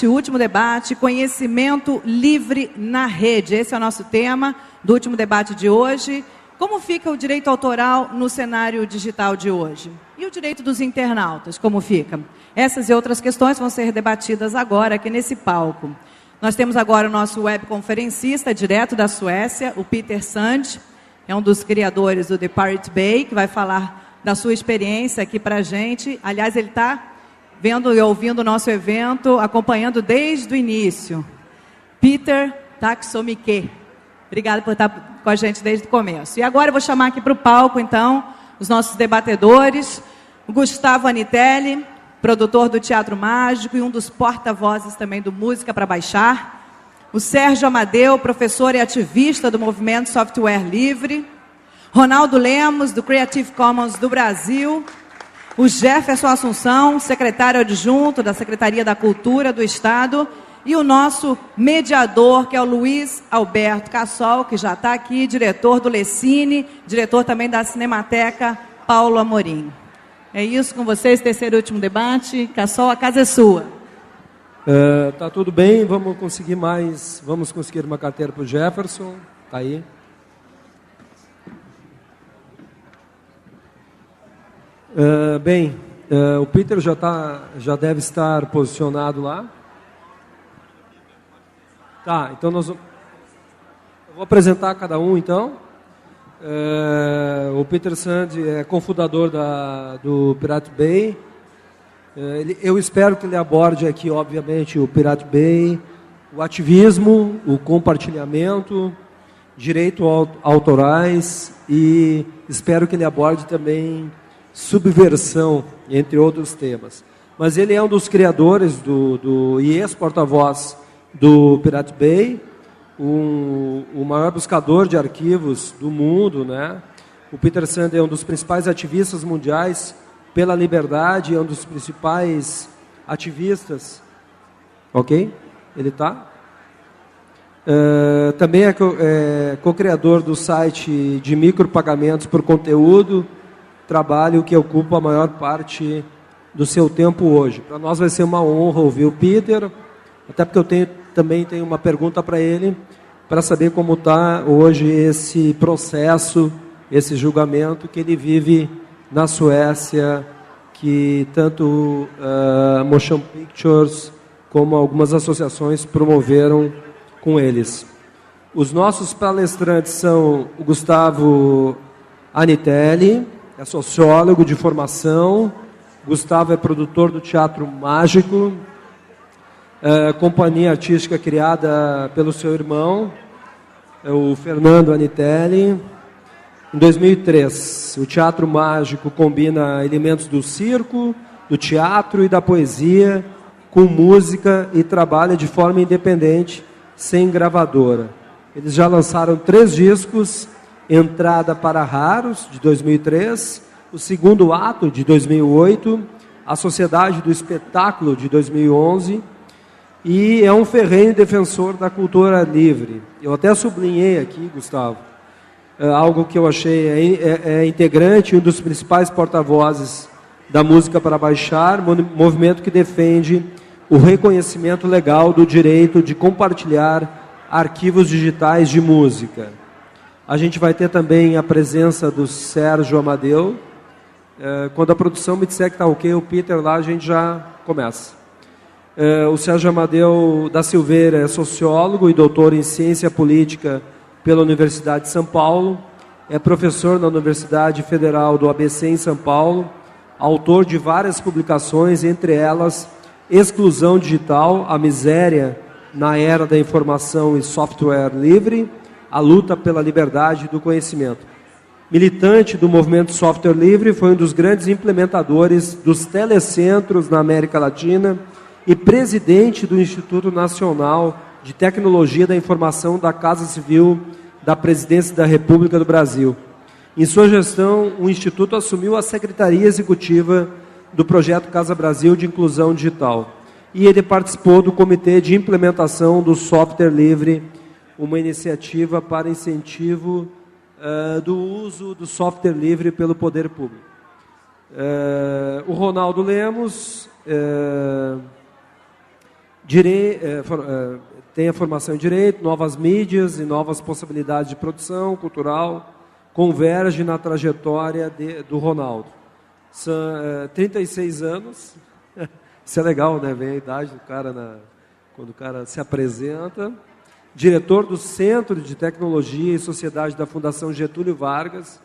Último debate, conhecimento livre na rede. Esse é o nosso tema do último debate de hoje. Como fica o direito autoral no cenário digital de hoje? E o direito dos internautas, como fica? Essas e outras questões vão ser debatidas agora aqui nesse palco. Nós temos agora o nosso webconferencista, direto da Suécia, o Peter Sand, é um dos criadores do The Pirate Bay, que vai falar da sua experiência aqui para a gente. Aliás, ele está vendo e ouvindo o nosso evento, acompanhando desde o início. Peter Taksomike, obrigado por estar com a gente desde o começo. E agora eu vou chamar aqui para o palco, então, os nossos debatedores. O Gustavo Anitelli, produtor do Teatro Mágico e um dos porta-vozes também do Música para Baixar. O Sérgio Amadeu, professor e ativista do movimento Software Livre. Ronaldo Lemos, do Creative Commons do Brasil. O Jefferson Assunção, secretário adjunto da Secretaria da Cultura do Estado, e o nosso mediador, que é o Luiz Alberto Cassol, que já está aqui, diretor do Lecine, diretor também da Cinemateca Paulo Amorim. É isso com vocês, terceiro e último debate. Cassol, a casa é sua. Tá tudo bem, vamos conseguir uma carteira para o Jefferson, tá aí. O Peter já deve estar posicionado lá. Tá, então eu vou apresentar cada um, então. O Peter Sand é cofundador do Pirate Bay. Eu espero que ele aborde aqui, obviamente, o Pirate Bay, o ativismo, o compartilhamento, direitos autorais e espero que ele aborde também subversão, entre outros temas. Mas ele é um dos criadores e ex-porta-voz do Pirate Bay, o maior buscador de arquivos do mundo, né? O Peter Sand é um dos principais ativistas mundiais pela liberdade, é um dos principais ativistas. Ok? Ele está? Também é co-criador do site de micropagamentos por conteúdo, trabalho que ocupa a maior parte do seu tempo hoje. Para nós vai ser uma honra ouvir o Peter, até porque eu também tenho uma pergunta para ele, para saber como está hoje esse processo, esse julgamento que ele vive na Suécia, que tanto Motion Pictures como algumas associações promoveram com eles. Os nossos palestrantes são o Gustavo Anitelli, é sociólogo de formação. Gustavo é produtor do Teatro Mágico, companhia artística criada pelo seu irmão, o Fernando Anitelli. Em 2003, o Teatro Mágico combina elementos do circo, do teatro e da poesia com música e trabalha de forma independente, sem gravadora. Eles já lançaram 3 discos: Entrada para Raros, de 2003, o Segundo Ato, de 2008, A Sociedade do Espetáculo, de 2011, e é um ferrenho defensor da cultura livre. Eu até sublinhei aqui, Gustavo, algo que eu achei integrante, um dos principais porta-vozes da Música para Baixar, movimento que defende o reconhecimento legal do direito de compartilhar arquivos digitais de música. A gente vai ter também a presença do Sérgio Amadeu. Quando a produção me disser que está ok, o Peter lá, a gente já começa. O Sérgio Amadeu da Silveira é sociólogo e doutor em ciência política pela Universidade de São Paulo. É professor na Universidade Federal do ABC em São Paulo. Autor de várias publicações, entre elas Exclusão Digital, a Miséria na Era da Informação e Software Livre, a luta pela liberdade do conhecimento. Militante do movimento Software Livre, foi um dos grandes implementadores dos telecentros na América Latina e presidente do Instituto Nacional de Tecnologia da Informação da Casa Civil da Presidência da República do Brasil. Em sua gestão, o Instituto assumiu a Secretaria Executiva do Projeto Casa Brasil de Inclusão Digital. E ele participou do Comitê de Implementação do Software Livre, uma iniciativa para incentivo do uso do software livre pelo poder público. O Ronaldo Lemos Tem a formação em Direito, novas mídias e novas possibilidades de produção cultural, converge na trajetória do Ronaldo. São 36 anos, isso é legal, né? Vem a idade do cara quando o cara se apresenta. Diretor do Centro de Tecnologia e Sociedade da Fundação Getúlio Vargas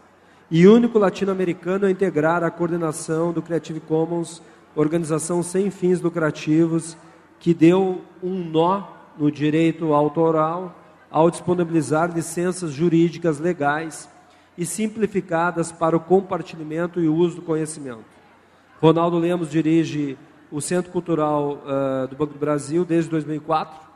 e único latino-americano a integrar a coordenação do Creative Commons, organização sem fins lucrativos, que deu um nó no direito autoral ao disponibilizar licenças jurídicas legais e simplificadas para o compartilhamento e uso do conhecimento. Ronaldo Lemos dirige o Centro Cultural do Banco do Brasil desde 2004,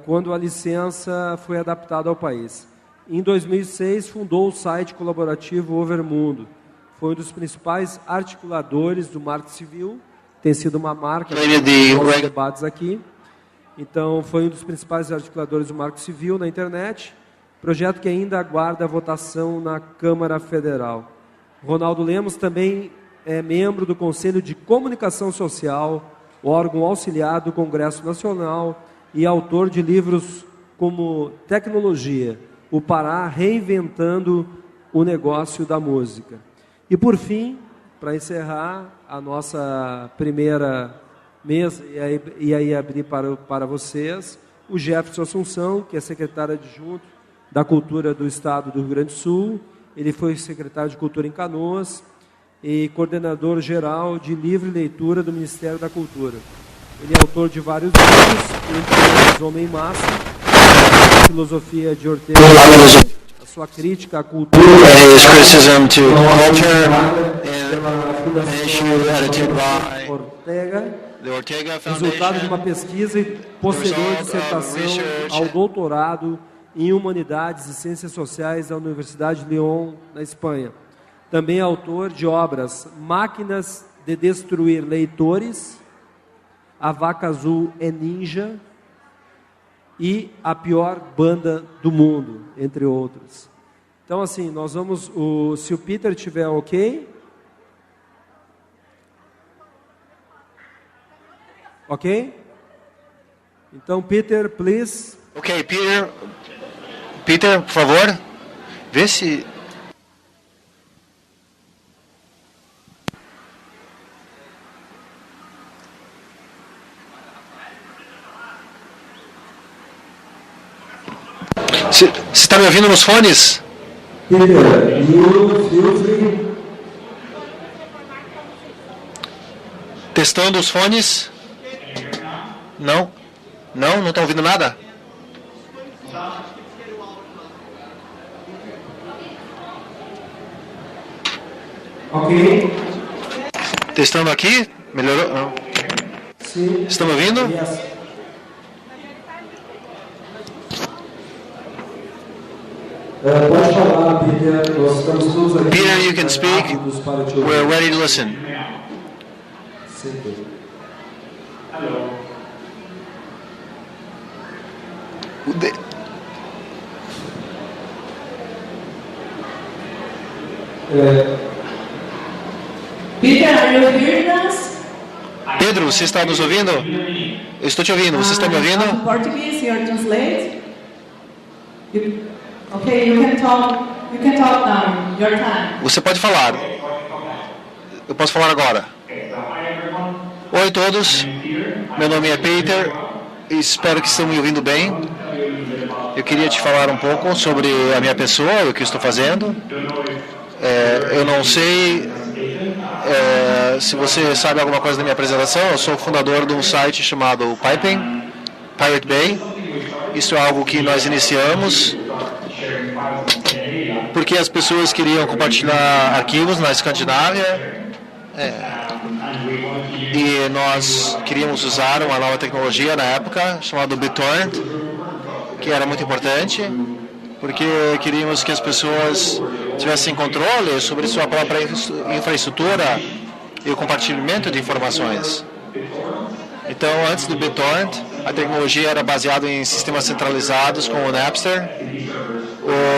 quando a licença foi adaptada ao país. Em 2006, fundou o site colaborativo Overmundo. Foi um dos principais articuladores do Marco Civil, tem sido uma marca dos debates aqui. Então, foi um dos principais articuladores do Marco Civil na internet, projeto que ainda aguarda a votação na Câmara Federal. Ronaldo Lemos também é membro do Conselho de Comunicação Social, órgão auxiliar do Congresso Nacional e autor de livros como Tecnologia, o Pará reinventando o negócio da música. E por fim, para encerrar a nossa primeira mesa, e aí abrir para vocês, o Jefferson Assunção, que é secretário adjunto da Cultura do Estado do Rio Grande do Sul. Ele foi secretário de Cultura em Canoas e coordenador geral de livre leitura do Ministério da Cultura. Ele é autor de vários livros, entre eles Homem e Massa, a Filosofia de Ortega, a sua crítica à cultura, Ortega, resultado de uma pesquisa e posterior dissertação ao doutorado em Humanidades e Ciências Sociais da Universidade de Lyon, na Espanha. Também é autor de obras Máquinas de Destruir Leitores, A Vaca Azul é Ninja e A Pior Banda do Mundo, entre outros. Então, assim, nós vamos... se o Peter estiver ok... Ok? Então, Peter, please. Ok, Peter. Peter, por favor. Vê se... Você está me ouvindo nos fones? Peter, feel free. Testando os fones. Não? Não está ouvindo nada? Ok. Testando aqui. Melhorou? Não. Sim. Estão me ouvindo? Yes. Pode falar, Peter. Nós estamos todos aqui. Peter, you can speak. We're ready to listen. Sim. Peter, are you hearing us? Pedro, você está nos ouvindo? Eu estou te ouvindo. Você está me ouvindo? Portuguese, you translate. Okay, you can talk. You can talk now. Your time. Você pode falar. Eu posso falar agora. Oi a todos. Meu nome é Peter. Espero que estão me ouvindo bem. Eu queria te falar um pouco sobre a minha pessoa, o que estou fazendo. Eu não sei se você sabe alguma coisa da minha apresentação. Eu sou fundador de um site chamado Piping, Pirate Bay. Isso é algo que nós iniciamos porque as pessoas queriam compartilhar arquivos na Escandinávia. E nós queríamos usar uma nova tecnologia na época, chamada BitTorrent, que era muito importante, porque queríamos que as pessoas tivessem controle sobre sua própria infraestrutura e o compartilhamento de informações. Então, antes do BitTorrent, a tecnologia era baseada em sistemas centralizados como o Napster,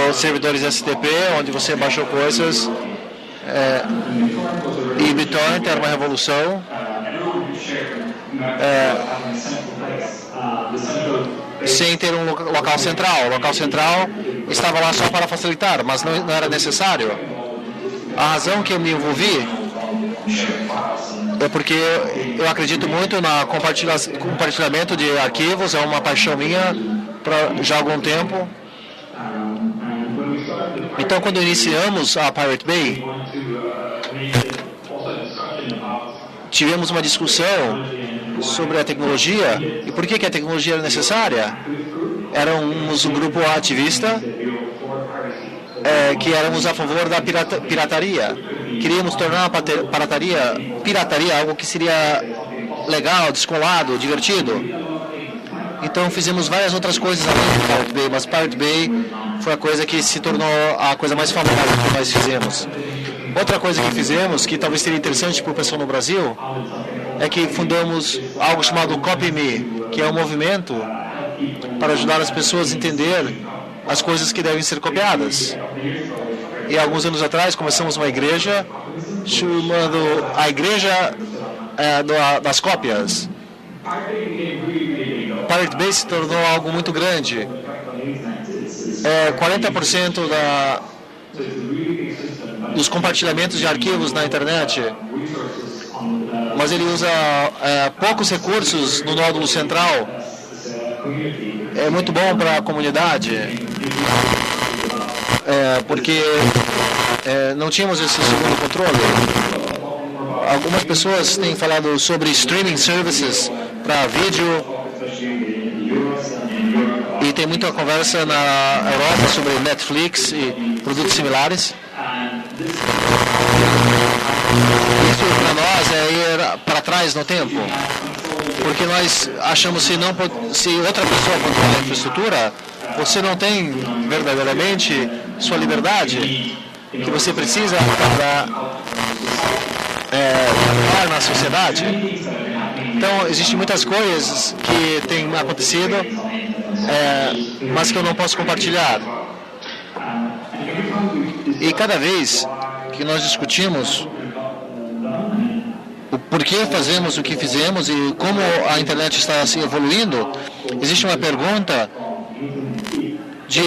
os servidores STP, onde você baixou coisas, e BitTorrent era uma revolução. sem ter um local central. O local central estava lá só para facilitar, mas não era necessário. A razão que eu me envolvi é porque eu acredito muito no compartilhamento de arquivos, é uma paixão minha já há algum tempo. Então, quando iniciamos a Pirate Bay, tivemos uma discussão sobre a tecnologia e por que a tecnologia era necessária. Éramos um grupo ativista que éramos a favor da pirataria. Queríamos tornar a pirataria algo que seria legal, descolado, divertido. Então fizemos várias outras coisas além do Pirate Bay, mas Pirate Bay foi a coisa que se tornou a coisa mais famosa que nós fizemos. Outra coisa que fizemos, que talvez seria interessante para o pessoal no Brasil, é que fundamos algo chamado Copy Me, que é um movimento para ajudar as pessoas a entender as coisas que devem ser copiadas. E alguns anos atrás começamos uma igreja chamando a Igreja das Cópias. Pirate Bay se tornou algo muito grande. 40% dos compartilhamentos de arquivos na internet, mas ele usa poucos recursos no nódulo central. É muito bom para a comunidade, porque não tínhamos esse segundo controle. Algumas pessoas têm falado sobre streaming services para vídeo, e tem muita conversa na Europa sobre Netflix e produtos similares. Isso para nós é ir para trás no tempo, porque nós achamos se outra pessoa controla a infraestrutura, você não tem verdadeiramente sua liberdade que você precisa para atuar na sociedade. Então, existem muitas coisas que têm acontecido, mas que eu não posso compartilhar. E cada vez que nós discutimos o porquê fazemos o que fizemos e como a internet está se evoluindo, existe uma pergunta de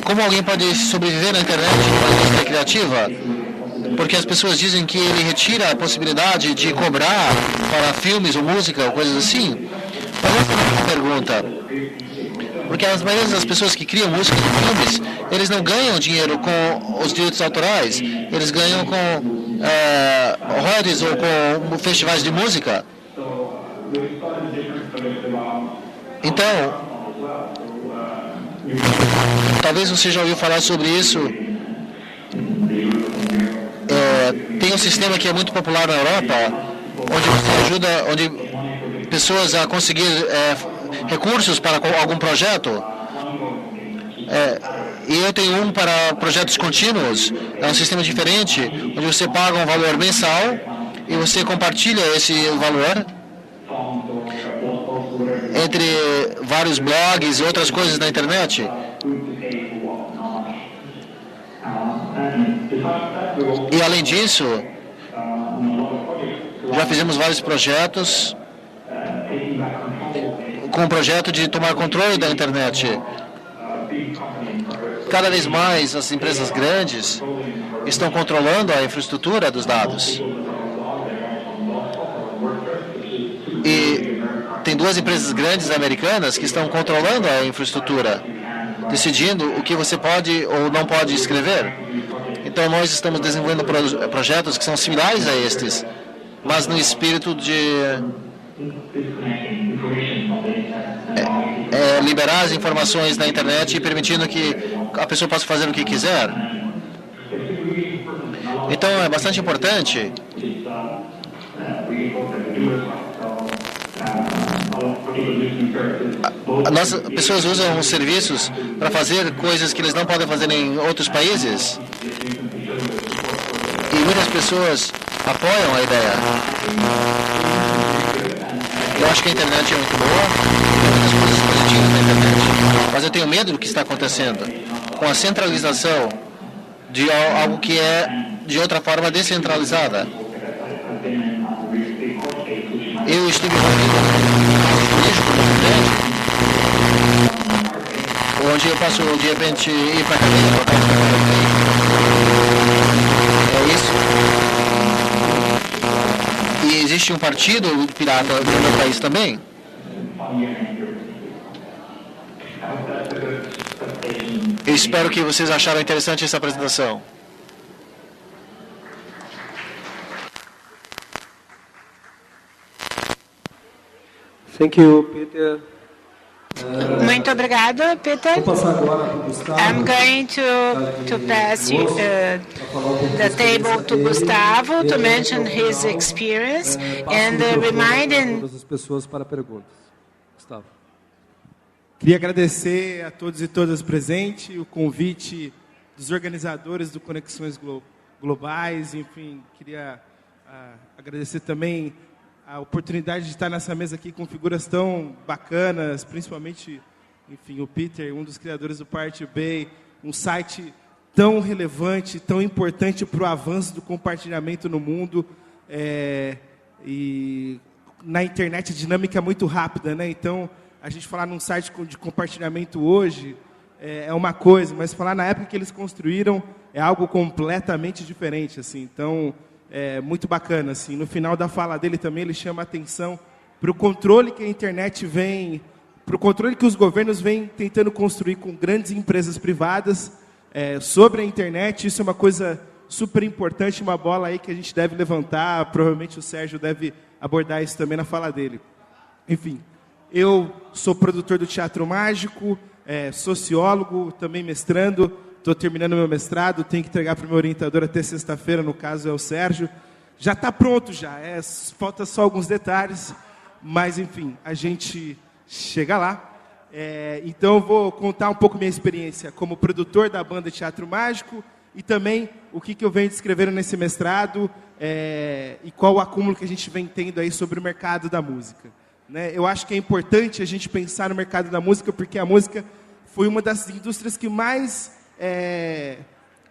como alguém pode sobreviver na internet de uma maneira criativa, porque as pessoas dizem que ele retira a possibilidade de cobrar para filmes ou música ou coisas assim. Mas essa é uma pergunta, porque as maioria das pessoas que criam música de filmes, eles não ganham dinheiro com os direitos autorais, eles ganham com royalties ou com festivais de música. Então, talvez você já ouviu falar sobre isso. Tem um sistema que é muito popular na Europa, onde você ajuda pessoas a conseguir recursos para algum projeto. E eu tenho um para projetos contínuos. É um sistema diferente, onde você paga um valor mensal e você compartilha esse valor entre vários blogs e outras coisas na internet. E além disso, já fizemos vários projetos com o projeto de tomar controle da internet. Cada vez mais as empresas grandes estão controlando a infraestrutura dos dados. E tem duas empresas grandes americanas que estão controlando a infraestrutura, decidindo o que você pode ou não pode escrever. Então nós estamos desenvolvendo projetos que são similares a estes, mas no espírito de liberar as informações na internet e permitindo que a pessoa possa fazer o que quiser. Então é bastante importante as pessoas usam os serviços para fazer coisas que eles não podem fazer em outros países. E muitas pessoas apoiam a ideia. Eu acho que a internet é muito boa, tem muitas coisas positivas na internet, mas eu tenho medo do que está acontecendo com a centralização de algo que é de outra forma descentralizada. Eu estive envolvido com o Nordeste, onde eu posso de repente ir para a cadeia, voltar para a cadeia. É isso. E existe um partido pirata no meu país também. Eu espero que vocês acharam interessante essa apresentação. Thank you, Peter. Muito obrigado, Peter. Vou passar agora para o Gustavo. I'm going to pass you, the table to Gustavo to mention his experience and reminding todas as pessoas para perguntas. Gustavo. Queria agradecer a todos e todas presentes, o convite dos organizadores do Conexões Globais, enfim, queria agradecer também a oportunidade de estar nessa mesa aqui com figuras tão bacanas, principalmente, enfim, o Peter, um dos criadores do Pirate Bay, um site tão relevante, tão importante para o avanço do compartilhamento no mundo, e na internet a dinâmica é muito rápida, né? Então, a gente falar num site de compartilhamento hoje é uma coisa, mas falar na época que eles construíram é algo completamente diferente, assim. Então, é muito bacana, assim. No final da fala dele também ele chama a atenção para o controle que a internet vem, para o controle que os governos vêm tentando construir com grandes empresas privadas sobre a internet. Isso é uma coisa super importante, uma bola aí que a gente deve levantar. Provavelmente o Sérgio deve abordar isso também na fala dele. Enfim, eu sou produtor do Teatro Mágico, sociólogo, também mestrando. Estou terminando meu mestrado, tenho que entregar para o meu orientador até sexta-feira, no caso é o Sérgio. Já está pronto, já. Falta só alguns detalhes, mas, enfim, a gente chega lá. Então, eu vou contar um pouco minha experiência como produtor da banda Teatro Mágico e também o que eu venho descrevendo nesse mestrado e qual o acúmulo que a gente vem tendo aí sobre o mercado da música. Né? Eu acho que é importante a gente pensar no mercado da música, porque a música foi uma das indústrias que mais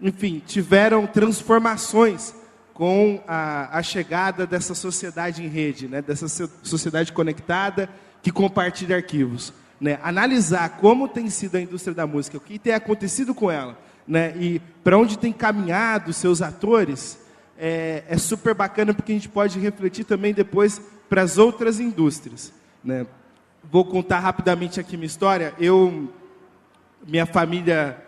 enfim, tiveram transformações com a chegada dessa sociedade em rede, né? Dessa sociedade conectada que compartilha arquivos. Né? Analisar como tem sido a indústria da música, o que tem acontecido com ela, né? E para onde tem caminhado seus atores, é super bacana, porque a gente pode refletir também depois para as outras indústrias. Né? Vou contar rapidamente aqui minha história. Minha família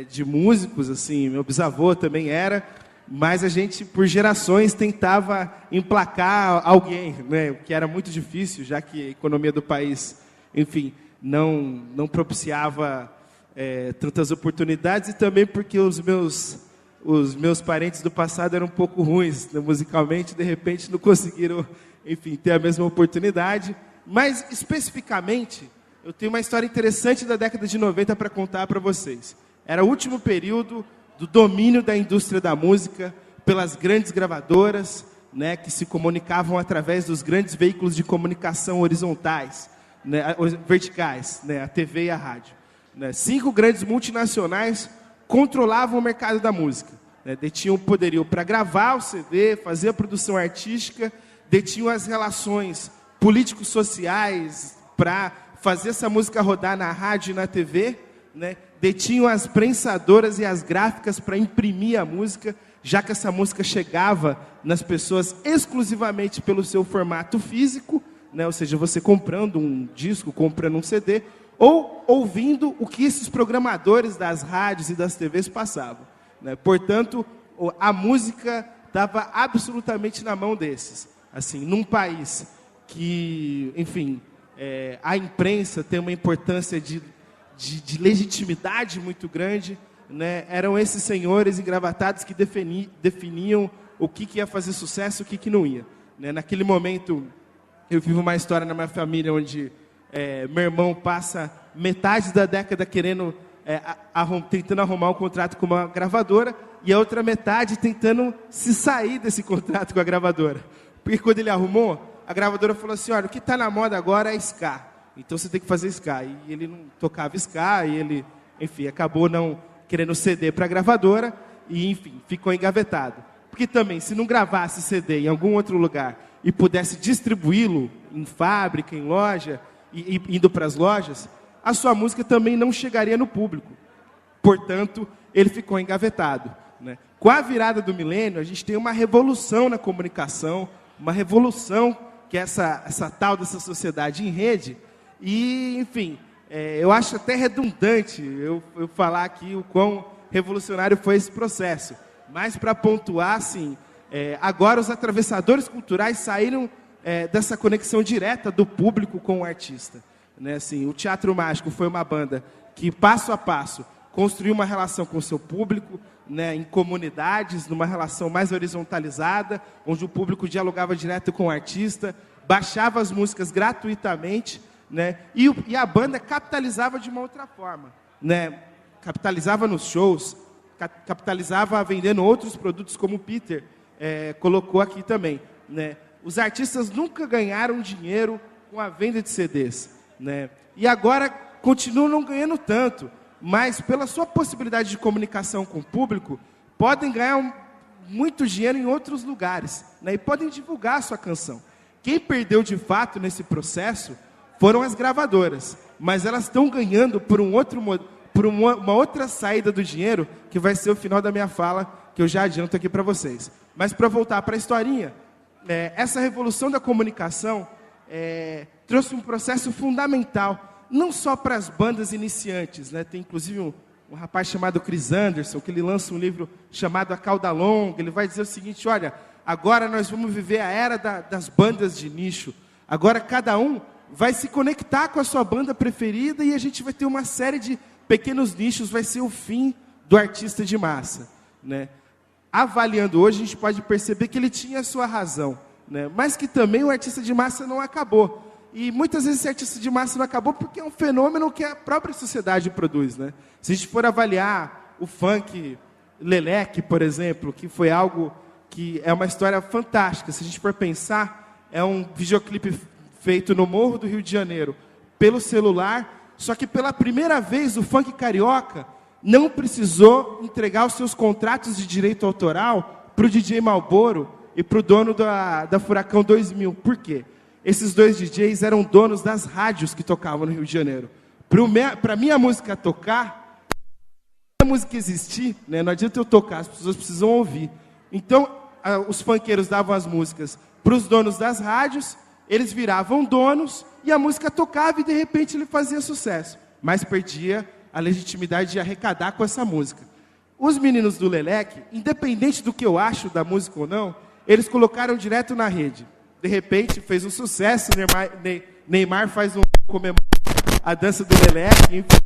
de músicos, assim, meu bisavô também era, mas a gente, por gerações, tentava emplacar alguém, né, o que era muito difícil, já que a economia do país, enfim, não propiciava tantas oportunidades, e também porque os meus parentes do passado eram um pouco ruins, né, musicalmente, de repente não conseguiram, enfim, ter a mesma oportunidade. Mas, especificamente, eu tenho uma história interessante da década de 90 para contar para vocês. Era o último período do domínio da indústria da música pelas grandes gravadoras, né, que se comunicavam através dos grandes veículos de comunicação horizontais, né, verticais, né, a TV e a rádio. Né. 5 grandes multinacionais controlavam o mercado da música. Né, detinham o poderio para gravar o CD, fazer a produção artística, detinham as relações político-sociais para fazer essa música rodar na rádio e na TV, né? Detinham as prensadoras e as gráficas para imprimir a música, já que essa música chegava nas pessoas exclusivamente pelo seu formato físico, né? Ou seja, você comprando um disco, comprando um CD, ou ouvindo o que esses programadores das rádios e das TVs passavam. Né? Portanto, a música estava absolutamente na mão desses. Assim, num país que, enfim, a imprensa tem uma importância de legitimidade muito grande, né? Eram esses senhores engravatados que definiam o que ia fazer sucesso e o que não ia. Né? Naquele momento, eu vivo uma história na minha família onde meu irmão passa metade da década tentando arrumar um contrato com uma gravadora e a outra metade tentando se sair desse contrato com a gravadora. Porque quando ele arrumou, a gravadora falou assim, olha, o que está na moda agora é ska. Então você tem que fazer ska. E ele não tocava ska, e ele, enfim, acabou não querendo ceder para a gravadora, e, enfim, ficou engavetado. Porque também, se não gravasse CD em algum outro lugar, e pudesse distribuí-lo em fábrica, em loja, e indo para as lojas, a sua música também não chegaria no público. Portanto, ele ficou engavetado, né? Com a virada do milênio, a gente tem uma revolução na comunicação, uma revolução que é essa tal dessa sociedade em rede. E, enfim, eu acho até redundante eu falar aqui o quão revolucionário foi esse processo. Mas, para pontuar, assim, agora os atravessadores culturais saíram dessa conexão direta do público com o artista, né? Assim, o Teatro Mágico foi uma banda que, passo a passo, construiu uma relação com o seu público, né, em comunidades, numa relação mais horizontalizada, onde o público dialogava direto com o artista, baixava as músicas gratuitamente, né, e a banda capitalizava de uma outra forma, né, capitalizava nos shows, capitalizava vendendo outros produtos, como o Peter colocou aqui também, né. Os artistas nunca ganharam dinheiro com a venda de CDs, né, e agora continuam não ganhando tanto, mas pela sua possibilidade de comunicação com o público, podem ganhar muito dinheiro em outros lugares, né, e podem divulgar a sua canção. Quem perdeu de fato nesse processo foram as gravadoras, mas elas estão ganhando por uma outra saída do dinheiro, que vai ser o final da minha fala, que eu já adianto aqui para vocês. Mas para voltar para a historinha, essa revolução da comunicação trouxe um processo fundamental, não só para as bandas iniciantes, né? Tem inclusive um rapaz chamado Chris Anderson, que ele lança um livro chamado A Cauda Longa. Ele vai dizer o seguinte: olha, agora nós vamos viver a era das bandas de nicho. Agora cada um vai se conectar com a sua banda preferida e a gente vai ter uma série de pequenos nichos, vai ser o fim do artista de massa, né? Avaliando hoje, a gente pode perceber que ele tinha a sua razão, né? Mas que também o artista de massa não acabou. E muitas vezes esse artista de massa não acabou porque é um fenômeno que a própria sociedade produz, né? Se a gente for avaliar o funk Leleque, por exemplo, que foi algo que é uma história fantástica. Se a gente for pensar, é um videoclipe feito no Morro do Rio de Janeiro, pelo celular, só que pela primeira vez o funk carioca não precisou entregar os seus contratos de direito autoral para o DJ Malboro e para o dono da Furacão 2000. Por quê? Esses dois DJs eram donos das rádios que tocavam no Rio de Janeiro. Para minha música tocar, a música existir, né, não adianta eu tocar, as pessoas precisam ouvir. Então, os funkeiros davam as músicas para os donos das rádios, eles viravam donos, e a música tocava e, de repente, ele fazia sucesso. Mas perdia a legitimidade de arrecadar com essa música. Os meninos do Leleque, independente do que eu acho da música ou não, eles colocaram direto na rede. De repente, fez um sucesso, Neymar faz comemora a dança do Leleque, enfim,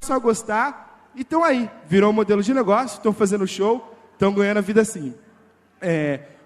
só gostar, e estão aí, virou um modelo de negócio, estão fazendo show, estão ganhando a vida assim.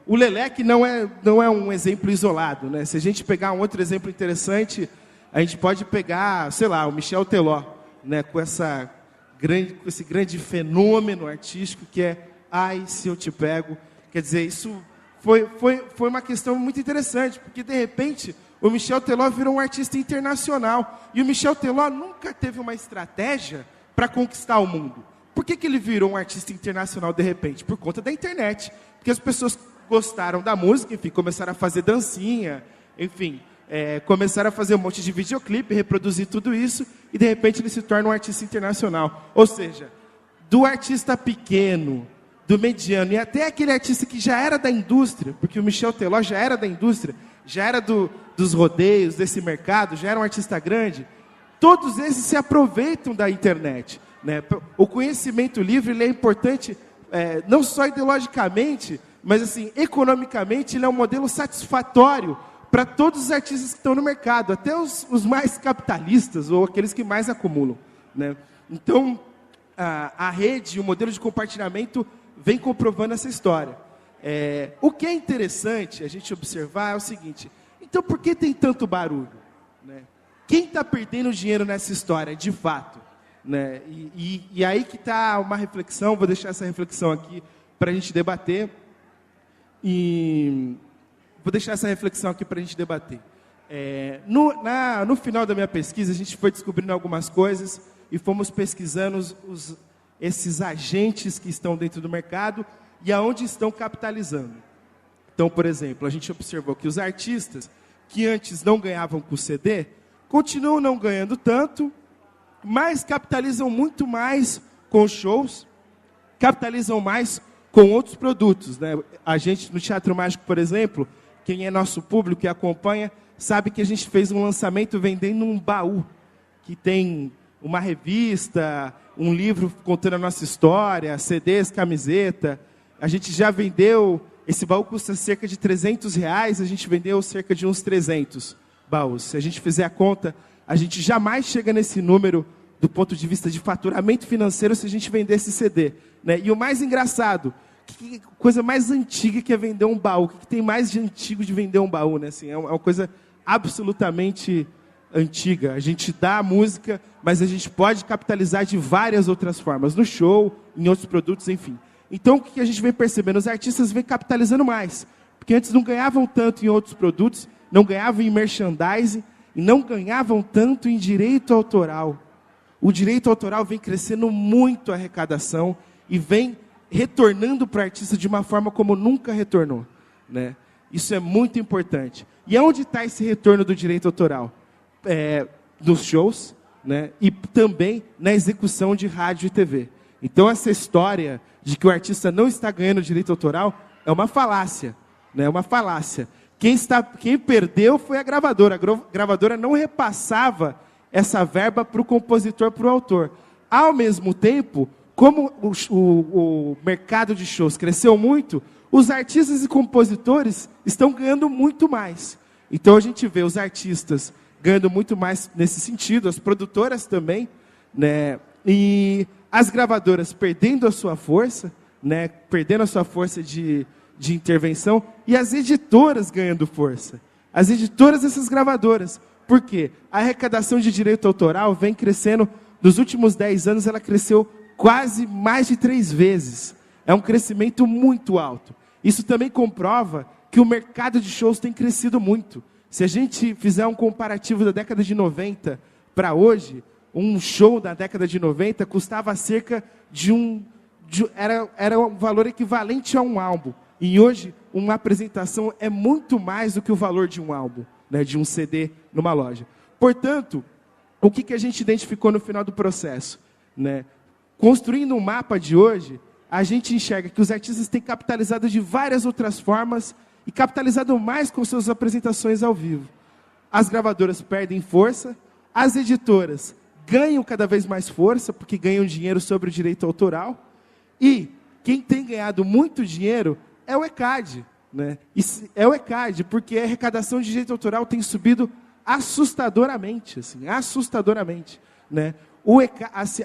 O Leleque não é um exemplo isolado, né? Se a gente pegar um outro exemplo interessante, a gente pode pegar, sei lá, o Michel Teló, né? Com esse grande fenômeno artístico que é Ai, Se Eu Te Pego. Quer dizer, isso foi uma questão muito interessante, porque, de repente, o Michel Teló virou um artista internacional. E o Michel Teló nunca teve uma estratégia para conquistar o mundo. Por que ele virou um artista internacional, de repente? Por conta da internet. Porque as pessoas gostaram da música, enfim, começaram a fazer dancinha, enfim, começaram a fazer um monte de videoclipe, reproduzir tudo isso, e, de repente, ele se torna um artista internacional. Ou seja, do artista pequeno, do mediano, e até aquele artista que já era da indústria, porque o Michel Teló já era da indústria, já era dos rodeios, desse mercado, já era um artista grande, todos esses se aproveitam da internet, né? O conhecimento livre ele é importante, não só ideologicamente, mas assim, economicamente, ele é um modelo satisfatório para todos os artistas que estão no mercado, até os mais capitalistas, ou aqueles que mais acumulam, né? Então, a rede, o modelo de compartilhamento vem comprovando essa história. O que é interessante a gente observar é o seguinte: então por que tem tanto barulho, né? Quem está perdendo dinheiro nessa história, de fato, né? E aí que está uma reflexão, vou deixar essa reflexão aqui para a gente debater. No final da minha pesquisa, a gente foi descobrindo algumas coisas e fomos pesquisando esses agentes que estão dentro do mercado e aonde estão capitalizando. Então, por exemplo, a gente observou que os artistas que antes não ganhavam com o CD, continuam não ganhando tanto, mas capitalizam muito mais com shows, capitalizam mais com outros produtos, né? A gente, no Teatro Mágico, por exemplo, quem é nosso público e acompanha, sabe que a gente fez um lançamento vendendo um baú, que tem uma revista, um livro contando a nossa história, CDs, camiseta. A gente já vendeu, esse baú custa cerca de R$300, a gente vendeu cerca de uns 300 baús. Se a gente fizer a conta, a gente jamais chega nesse número do ponto de vista de faturamento financeiro se a gente vender esse CD, né? E o mais engraçado, que coisa mais antiga que é vender um baú? O que tem mais de antigo de vender um baú, né? Assim, é uma coisa absolutamente antiga. A gente dá a música, mas a gente pode capitalizar de várias outras formas, no show, em outros produtos, enfim. Então, o que a gente vem percebendo? Os artistas vêm capitalizando mais, porque antes não ganhavam tanto em outros produtos, não ganhavam em merchandising, e não ganhavam tanto em direito autoral. O direito autoral vem crescendo muito a arrecadação e vem retornando para o artista de uma forma como nunca retornou, né? Isso é muito importante. E onde está esse retorno do direito autoral? Nos shows, né? E também na execução de rádio e TV. Então, essa história de que o artista não está ganhando direito autoral é uma falácia, né? É uma falácia. Quem perdeu foi a gravadora. A gravadora não repassava essa verba para o compositor, para o autor. Ao mesmo tempo, como o mercado de shows cresceu muito, os artistas e compositores estão ganhando muito mais. Então, a gente vê os artistas ganhando muito mais nesse sentido, as produtoras também, né? E as gravadoras perdendo a sua força, né? Perdendo a sua força de intervenção, e as editoras ganhando força. As editoras dessas gravadoras. Por quê? A arrecadação de direito autoral vem crescendo, nos últimos 10 anos ela cresceu quase mais de 3 vezes. É um crescimento muito alto. Isso também comprova que o mercado de shows tem crescido muito. Se a gente fizer um comparativo da década de 90 para hoje, um show da década de 90 custava cerca era um valor equivalente a um álbum. E hoje, uma apresentação é muito mais do que o valor de um álbum, né, de um CD numa loja. Portanto, o que a gente identificou no final do processo, né? Construindo um mapa de hoje, a gente enxerga que os artistas têm capitalizado de várias outras formas e capitalizado mais com suas apresentações ao vivo. As gravadoras perdem força, as editoras ganham cada vez mais força, porque ganham dinheiro sobre o direito autoral, e quem tem ganhado muito dinheiro é o ECAD, né? É o ECAD, porque a arrecadação de direito autoral tem subido assustadoramente, assim, assustadoramente, né?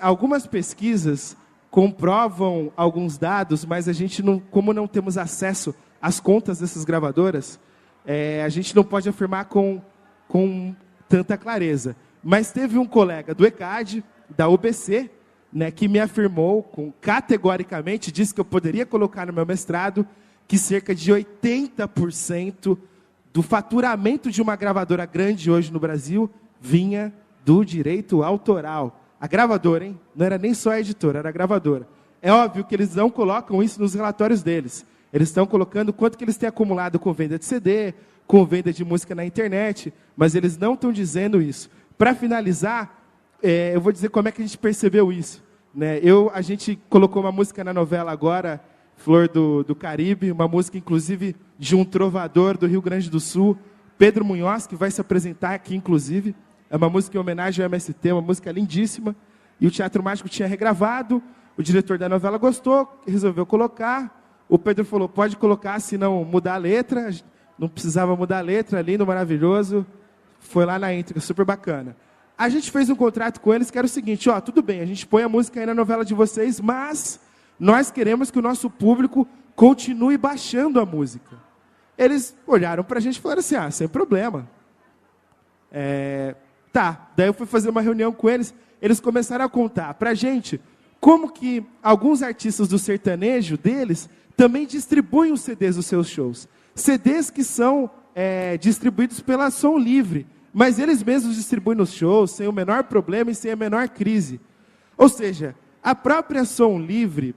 Algumas pesquisas comprovam alguns dados, mas a gente não, como não temos acesso às contas dessas gravadoras, a gente não pode afirmar com tanta clareza. Mas teve um colega do ECAD, da UBC, né, que me afirmou categoricamente, disse que eu poderia colocar no meu mestrado, que cerca de 80% do faturamento de uma gravadora grande hoje no Brasil vinha do direito autoral. A gravadora, hein? Não era nem só a editora, era a gravadora. É óbvio que eles não colocam isso nos relatórios deles. Eles estão colocando quanto que eles têm acumulado com venda de CD, com venda de música na internet, mas eles não estão dizendo isso. Para finalizar, eu vou dizer como é que a gente percebeu isso, né? A gente colocou uma música na novela agora, Flor do Caribe, uma música, inclusive, de um trovador do Rio Grande do Sul, Pedro Munhoz, que vai se apresentar aqui, inclusive. É uma música em homenagem ao MST, uma música lindíssima. E o Teatro Mágico tinha regravado, o diretor da novela gostou, resolveu colocar. O Pedro falou, pode colocar, se não mudar a letra. Não precisava mudar a letra, lindo, maravilhoso. Foi lá na íntegra, super bacana. A gente fez um contrato com eles que era o seguinte, tudo bem, a gente põe a música aí na novela de vocês, mas nós queremos que o nosso público continue baixando a música. Eles olharam para a gente e falaram assim, sem problema. Tá, daí eu fui fazer uma reunião com eles, eles começaram a contar para a gente como que alguns artistas do sertanejo deles também distribuem os CDs dos seus shows. CDs que são distribuídos pela Som Livre, mas eles mesmos distribuem nos shows sem o menor problema e sem a menor crise. Ou seja, a própria Som Livre,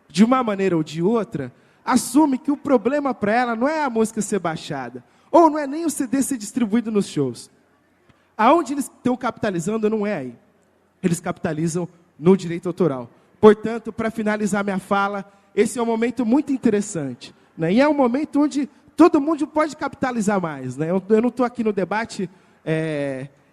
de uma maneira ou de outra, assume que o problema para ela não é a música ser baixada, ou não é nem o CD ser distribuído nos shows. Aonde eles estão capitalizando não é aí. Eles capitalizam no direito autoral. Portanto, para finalizar minha fala, esse é um momento muito interessante, né? E é um momento onde todo mundo pode capitalizar mais, né? Eu não estou aqui no debate...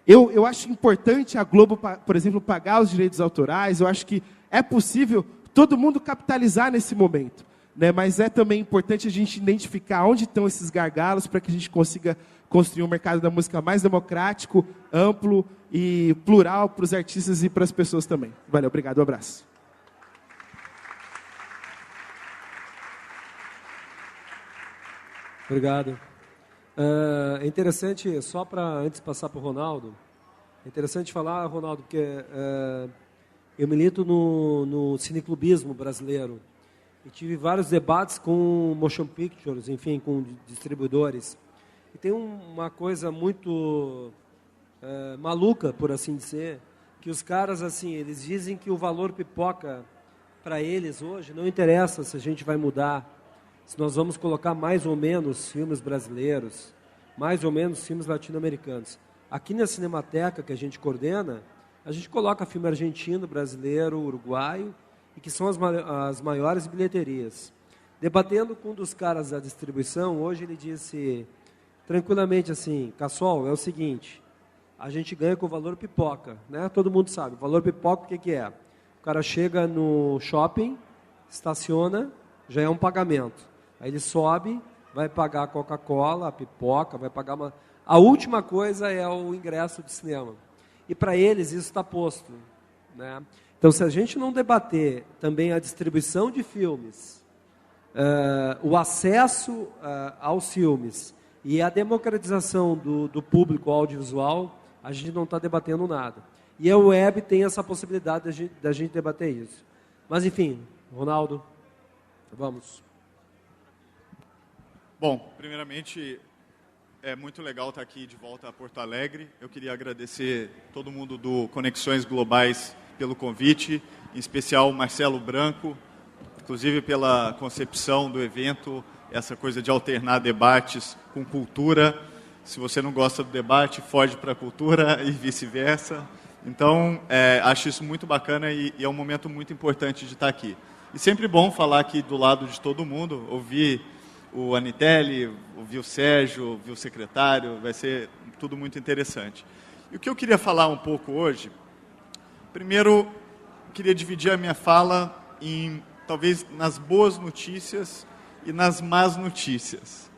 Eu acho importante a Globo, por exemplo, pagar os direitos autorais. Eu acho que é possível todo mundo capitalizar nesse momento, né? Mas é também importante a gente identificar onde estão esses gargalos para que a gente consiga construir um mercado da música mais democrático, amplo e plural para os artistas e para as pessoas também. Valeu, obrigado, um abraço. Obrigado. É interessante, só para antes passar para o Ronaldo, é interessante falar, Ronaldo, porque eu milito no cineclubismo brasileiro e tive vários debates com motion pictures, enfim, com distribuidores. E tem uma coisa muito maluca, por assim dizer, que os caras, assim, eles dizem que o valor pipoca para eles hoje não interessa se a gente vai mudar, se nós vamos colocar mais ou menos filmes brasileiros, mais ou menos filmes latino-americanos. Aqui na Cinemateca, que a gente coordena, a gente coloca filme argentino, brasileiro, uruguaio, e que são as maiores bilheterias. Debatendo com um dos caras da distribuição, hoje ele disse tranquilamente assim, Cassol, é o seguinte, a gente ganha com o valor pipoca, né? Todo mundo sabe, o valor pipoca o que é? O cara chega no shopping, estaciona, já é um pagamento. Aí ele sobe, vai pagar a Coca-Cola, a pipoca, vai pagar uma... A última coisa é o ingresso de cinema. E para eles isso está posto, né? Então, se a gente não debater também a distribuição de filmes, o acesso aos filmes e a democratização do público audiovisual, a gente não está debatendo nada. E a web tem essa possibilidade da gente debater isso. Mas, enfim, Ronaldo, vamos. Bom, primeiramente, é muito legal estar aqui de volta a Porto Alegre. Eu queria agradecer todo mundo do Conexões Globais pelo convite, em especial o Marcelo Branco, inclusive pela concepção do evento, essa coisa de alternar debates com cultura. Se você não gosta do debate, foge para a cultura e vice-versa. Então, acho isso muito bacana e é um momento muito importante de estar aqui. E sempre bom falar aqui do lado de todo mundo, ouvir o Anitelli, ouvir o Sérgio, ouvir o secretário, vai ser tudo muito interessante. E o que eu queria falar um pouco hoje, primeiro, queria dividir a minha fala talvez nas boas notícias e nas más notícias.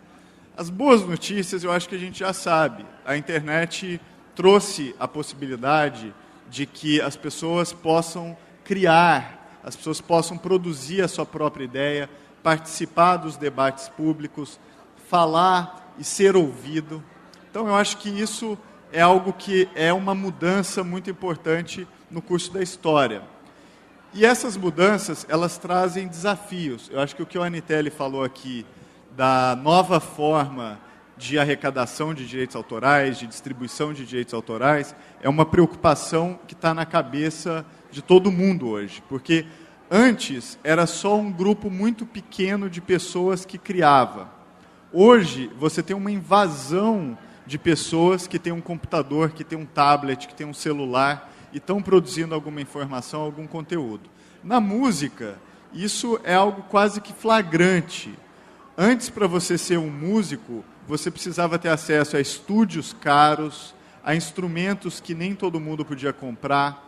As boas notícias eu acho que a gente já sabe. A internet trouxe a possibilidade de que as pessoas possam criar, as pessoas possam produzir a sua própria ideia, participar dos debates públicos, falar e ser ouvido. Então, eu acho que isso é algo que é uma mudança muito importante no curso da história. E essas mudanças, elas trazem desafios. Eu acho que o que o Anitelli falou aqui, da nova forma de arrecadação de direitos autorais, de distribuição de direitos autorais, é uma preocupação que está na cabeça de todo mundo hoje, porque antes era só um grupo muito pequeno de pessoas que criava. Hoje você tem uma invasão de pessoas que têm um computador, que têm um tablet, que têm um celular e estão produzindo alguma informação, algum conteúdo. Na música, isso é algo quase que flagrante. Antes, para você ser um músico, você precisava ter acesso a estúdios caros, a instrumentos que nem todo mundo podia comprar,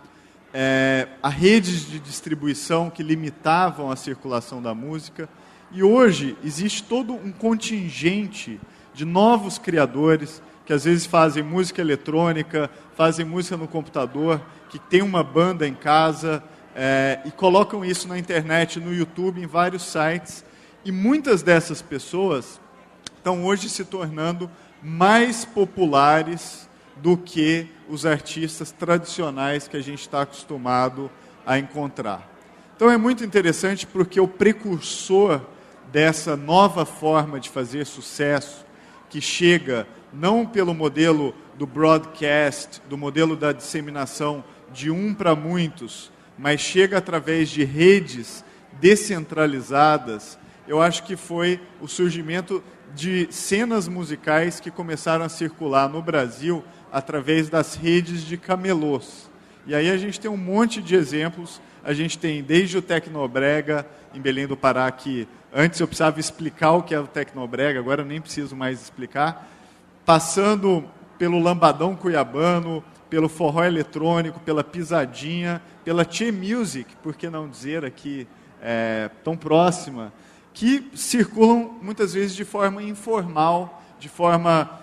a redes de distribuição que limitavam a circulação da música. E hoje existe todo um contingente de novos criadores que às vezes fazem música eletrônica, fazem música no computador, que tem uma banda em casa e colocam isso na internet, no YouTube, em vários sites. E muitas dessas pessoas estão hoje se tornando mais populares do que os artistas tradicionais que a gente está acostumado a encontrar. Então é muito interessante porque o precursor dessa nova forma de fazer sucesso, que chega não pelo modelo do broadcast, do modelo da disseminação de um para muitos, mas chega através de redes descentralizadas eu acho que foi o surgimento de cenas musicais que começaram a circular no Brasil através das redes de camelôs. E aí a gente tem um monte de exemplos. A gente tem desde o Tecnobrega, em Belém do Pará, que antes eu precisava explicar o que é o Tecnobrega, agora eu nem preciso mais explicar, passando pelo lambadão cuiabano, pelo forró eletrônico, pela pisadinha, pela Tchê Music, por que não dizer aqui, tão próxima, que circulam muitas vezes de forma informal, de forma,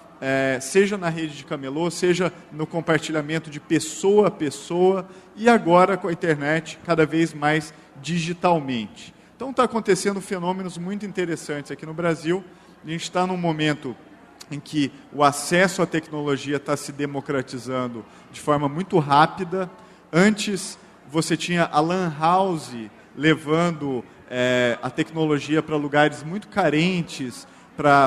seja na rede de camelô, seja no compartilhamento de pessoa a pessoa, e agora com a internet cada vez mais digitalmente. Então está acontecendo fenômenos muito interessantes aqui no Brasil. A gente está num momento em que o acesso à tecnologia está se democratizando de forma muito rápida. Antes você tinha a Lan House levando a tecnologia para lugares muito carentes,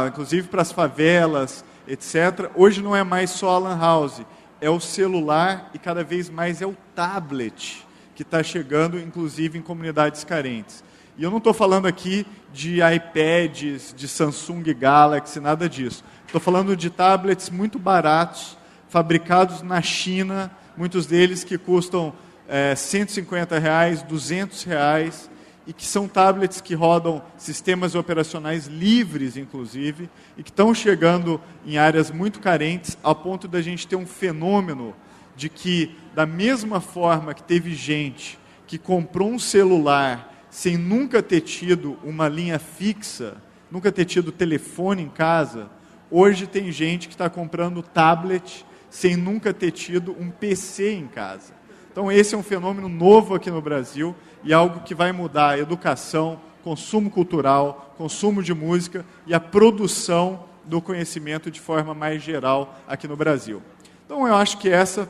inclusive para as favelas, etc. Hoje não é mais só a Lan House, é o celular e cada vez mais é o tablet que está chegando, inclusive em comunidades carentes. E eu não estou falando aqui de iPads, de Samsung Galaxy, nada disso. Estou falando de tablets muito baratos, fabricados na China, muitos deles que custam R$150, R$200, e que são tablets que rodam sistemas operacionais livres, inclusive, e que estão chegando em áreas muito carentes, ao ponto da gente ter um fenômeno de que, da mesma forma que teve gente que comprou um celular sem nunca ter tido uma linha fixa, nunca ter tido telefone em casa, hoje tem gente que está comprando tablet sem nunca ter tido um PC em casa. Então esse é um fenômeno novo aqui no Brasil e algo que vai mudar a educação, consumo cultural, consumo de música e a produção do conhecimento de forma mais geral aqui no Brasil. Então eu acho que essa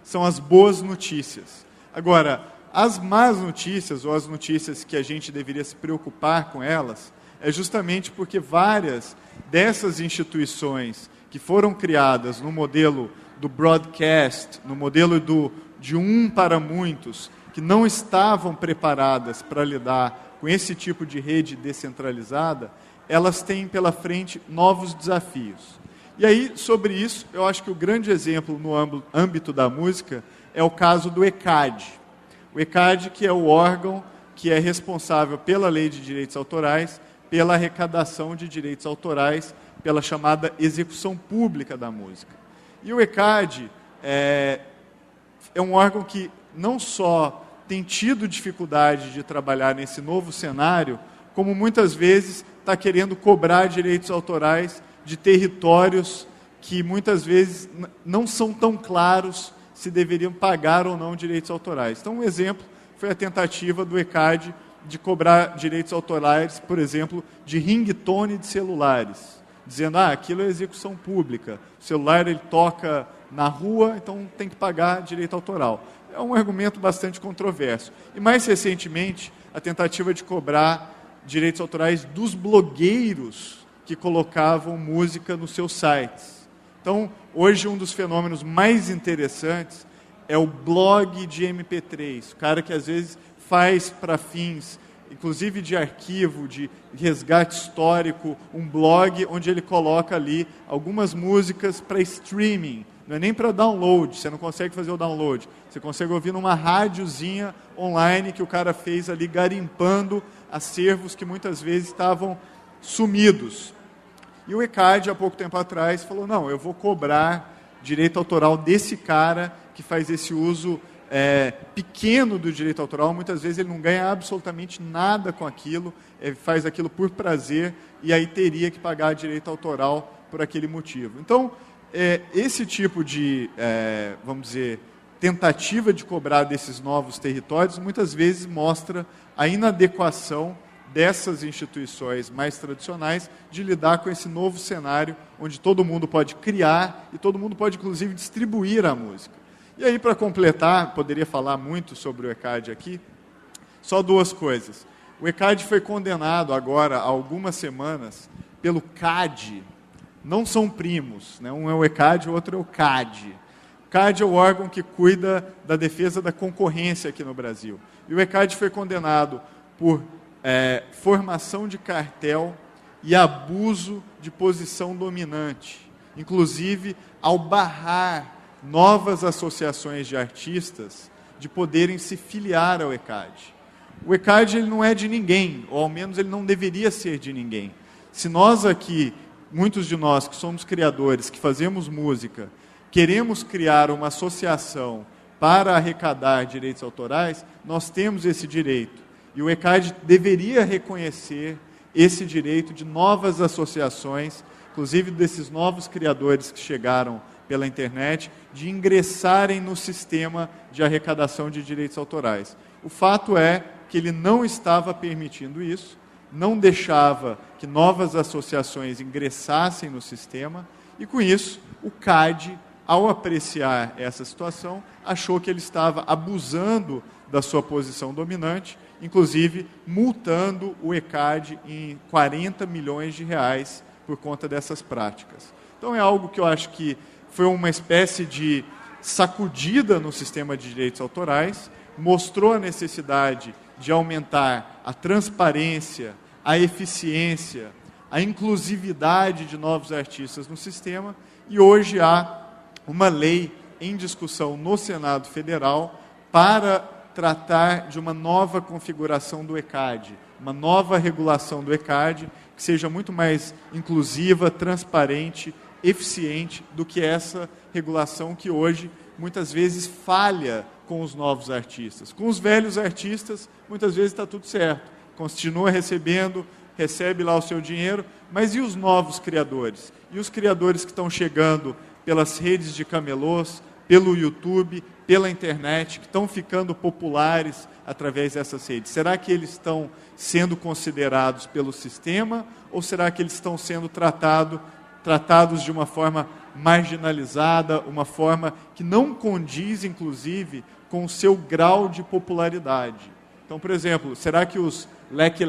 são as boas notícias. Agora, as más notícias, ou as notícias que a gente deveria se preocupar com elas, é justamente porque várias dessas instituições que foram criadas no modelo do broadcast, no modelo de um para muitos, que não estavam preparadas para lidar com esse tipo de rede descentralizada, elas têm pela frente novos desafios. E aí, sobre isso, eu acho que o grande exemplo no âmbito da música é o caso do ECAD. O ECAD, que é o órgão que é responsável pela lei de direitos autorais, pela arrecadação de direitos autorais, pela chamada execução pública da música. E o ECAD é um órgão que não só tem tido dificuldade de trabalhar nesse novo cenário, como muitas vezes está querendo cobrar direitos autorais de territórios que muitas vezes não são tão claros se deveriam pagar ou não direitos autorais. Então, um exemplo foi a tentativa do ECAD de cobrar direitos autorais, por exemplo, de ringtone de celulares, dizendo, aquilo é execução pública, o celular ele toca na rua, então tem que pagar direito autoral. É um argumento bastante controverso. E mais recentemente, a tentativa de cobrar direitos autorais dos blogueiros que colocavam música nos seus sites. Então, hoje um dos fenômenos mais interessantes é o blog de MP3, o cara que às vezes faz para fins, inclusive de arquivo, de resgate histórico, um blog onde ele coloca ali algumas músicas para streaming, não é nem para download, você não consegue fazer o download, você consegue ouvir numa rádiozinha online que o cara fez ali garimpando acervos que muitas vezes estavam sumidos. E o ECAD, há pouco tempo atrás, falou, não, eu vou cobrar direito autoral desse cara que faz esse uso pequeno do direito autoral, muitas vezes ele não ganha absolutamente nada com aquilo, faz aquilo por prazer, e aí teria que pagar direito autoral por aquele motivo. Então, esse tipo de, vamos dizer, tentativa de cobrar desses novos territórios, muitas vezes mostra a inadequação dessas instituições mais tradicionais de lidar com esse novo cenário onde todo mundo pode criar e todo mundo pode, inclusive, distribuir a música. E aí, para completar, poderia falar muito sobre o ECAD aqui, só duas coisas. O ECAD foi condenado agora, há algumas semanas, pelo CAD. Não são primos, né? Um é o ECAD, o outro é o CAD. O CAD é o órgão que cuida da defesa da concorrência aqui no Brasil. E o ECAD foi condenado por formação de cartel e abuso de posição dominante, inclusive ao barrar novas associações de artistas de poderem se filiar ao ECAD. O ECAD ele não é de ninguém, ou ao menos ele não deveria ser de ninguém. Se nós aqui, muitos de nós que somos criadores, que fazemos música, queremos criar uma associação para arrecadar direitos autorais, nós temos esse direito. E o ECAD deveria reconhecer esse direito de novas associações, inclusive desses novos criadores que chegaram pela internet, de ingressarem no sistema de arrecadação de direitos autorais. O fato é que ele não estava permitindo isso, não deixava que novas associações ingressassem no sistema, e com isso, o CAD, ao apreciar essa situação, achou que ele estava abusando da sua posição dominante, inclusive multando o ECAD em 40 milhões de reais por conta dessas práticas. Então é algo que eu acho que foi uma espécie de sacudida no sistema de direitos autorais, mostrou a necessidade de aumentar a transparência, a eficiência, a inclusividade de novos artistas no sistema, e hoje há uma lei em discussão no Senado Federal para tratar de uma nova configuração do ECAD, uma nova regulação do ECAD que seja muito mais inclusiva, transparente, eficiente do que essa regulação que hoje muitas vezes falha com os novos artistas. Com os velhos artistas, muitas vezes está tudo certo, continua recebendo, recebe lá o seu dinheiro, mas e os novos criadores? E os criadores que estão chegando pelas redes de camelôs, pelo YouTube, pela internet, que estão ficando populares através dessas redes? Será que eles estão sendo considerados pelo sistema ou será que eles estão sendo tratados de uma forma marginalizada, uma forma que não condiz, inclusive, com o seu grau de popularidade? Então, por exemplo, será que os Leque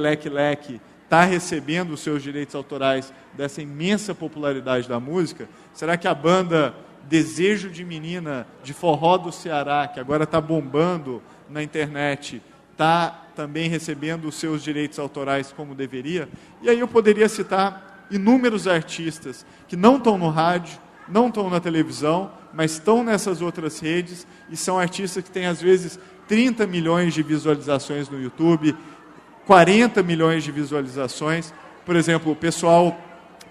está recebendo os seus direitos autorais dessa imensa popularidade da música? Será que a banda Desejo de Menina, de forró do Ceará, que agora está bombando na internet, está também recebendo os seus direitos autorais como deveria? E aí eu poderia citar inúmeros artistas que não estão no rádio, não estão na televisão, mas estão nessas outras redes, e são artistas que têm, às vezes, 30 milhões de visualizações no YouTube, 40 milhões de visualizações. Por exemplo, o pessoal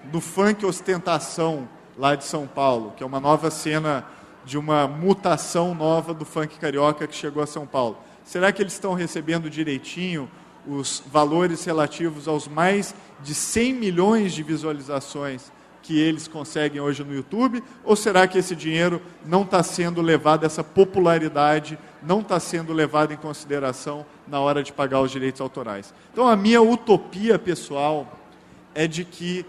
do funk ostentação, lá de São Paulo, que é uma nova cena de uma mutação nova do funk carioca que chegou a São Paulo. Será que eles estão recebendo direitinho os valores relativos aos mais de 100 milhões de visualizações que eles conseguem hoje no YouTube? Ou será que esse dinheiro não está sendo levado, essa popularidade não está sendo levada em consideração na hora de pagar os direitos autorais? Então, a minha utopia pessoal é de que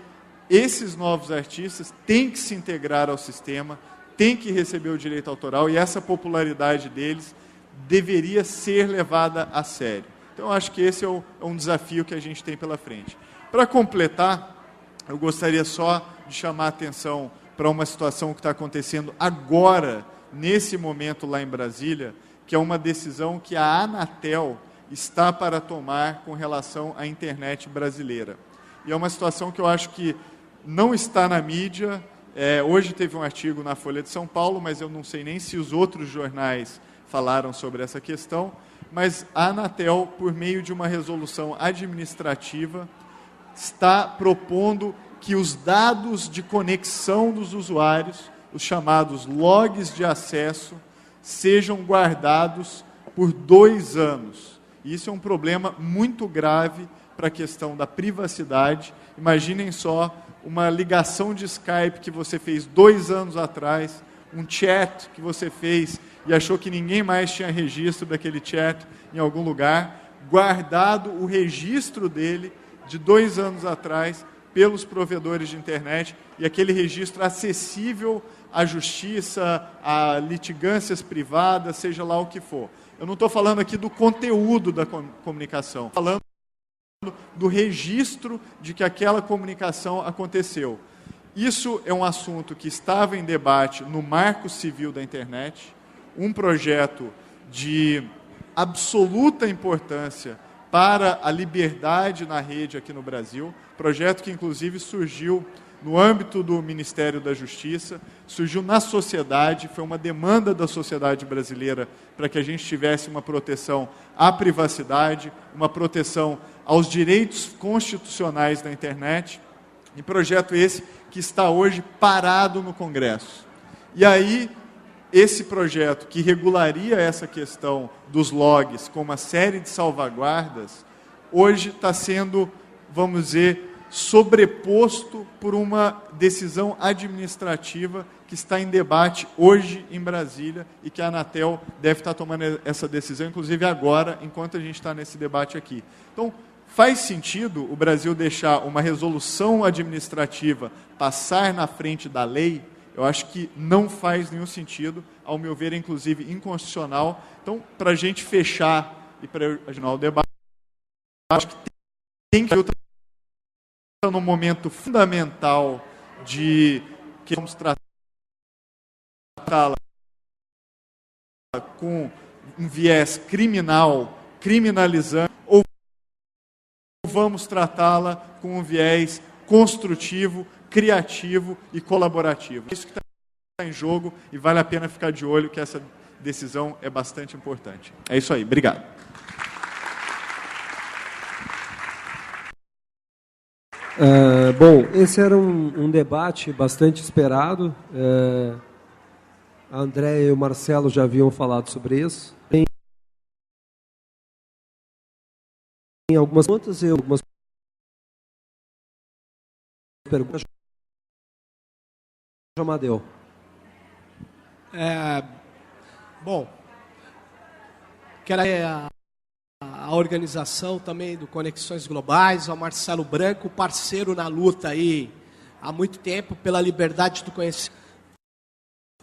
esses novos artistas têm que se integrar ao sistema, têm que receber o direito autoral, e essa popularidade deles deveria ser levada a sério. Então, eu acho que esse é um desafio que a gente tem pela frente. Para completar, eu gostaria só de chamar a atenção para uma situação que está acontecendo agora, nesse momento lá em Brasília, que é uma decisão que a Anatel está para tomar com relação à internet brasileira. E é uma situação que eu acho que não está na mídia. Hoje teve um artigo na Folha de São Paulo, mas eu não sei nem se os outros jornais falaram sobre essa questão, mas a Anatel, por meio de uma resolução administrativa, está propondo que os dados de conexão dos usuários, os chamados logs de acesso, sejam guardados por 2 anos. E isso é um problema muito grave para a questão da privacidade. Imaginem só uma ligação de Skype que você fez 2 anos atrás, um chat que você fez e achou que ninguém mais tinha registro daquele chat em algum lugar, guardado o registro dele de 2 anos atrás pelos provedores de internet, e aquele registro acessível à justiça, a litigâncias privadas, seja lá o que for. Eu não estou falando aqui do conteúdo da comunicação, estou falando do registro de que aquela comunicação aconteceu. Isso é um assunto que estava em debate no Marco Civil da Internet, um projeto de absoluta importância para a liberdade na rede aqui no Brasil, projeto que inclusive surgiu no âmbito do Ministério da Justiça, surgiu na sociedade, foi uma demanda da sociedade brasileira para que a gente tivesse uma proteção à privacidade, uma proteção aos direitos constitucionais da internet, e projeto esse que está hoje parado no Congresso. E aí, esse projeto que regularia essa questão dos logs com uma série de salvaguardas, hoje está sendo, vamos dizer, sobreposto por uma decisão administrativa que está em debate hoje em Brasília e que a Anatel deve estar tomando essa decisão, inclusive agora, enquanto a gente está nesse debate aqui. Então, faz sentido o Brasil deixar uma resolução administrativa passar na frente da lei? Eu acho que não faz nenhum sentido, ao meu ver, inclusive inconstitucional. Então, para a gente fechar e para o debate, acho que tem que estar no momento fundamental de que vamos tratá-la com um viés criminal, criminalizando, ou vamos tratá-la com um viés construtivo, criativo e colaborativo. Isso que está em jogo e vale a pena ficar de olho que essa decisão é bastante importante. É isso aí, obrigado. Bom, esse era um debate bastante esperado. A Andréia e o Marcelo já haviam falado sobre isso. Tem algumas perguntas e algumas perguntas. Amadeu. Bom, quero a organização também do Conexões Globais, ao Marcelo Branco, parceiro na luta aí há muito tempo pela liberdade do conhecimento.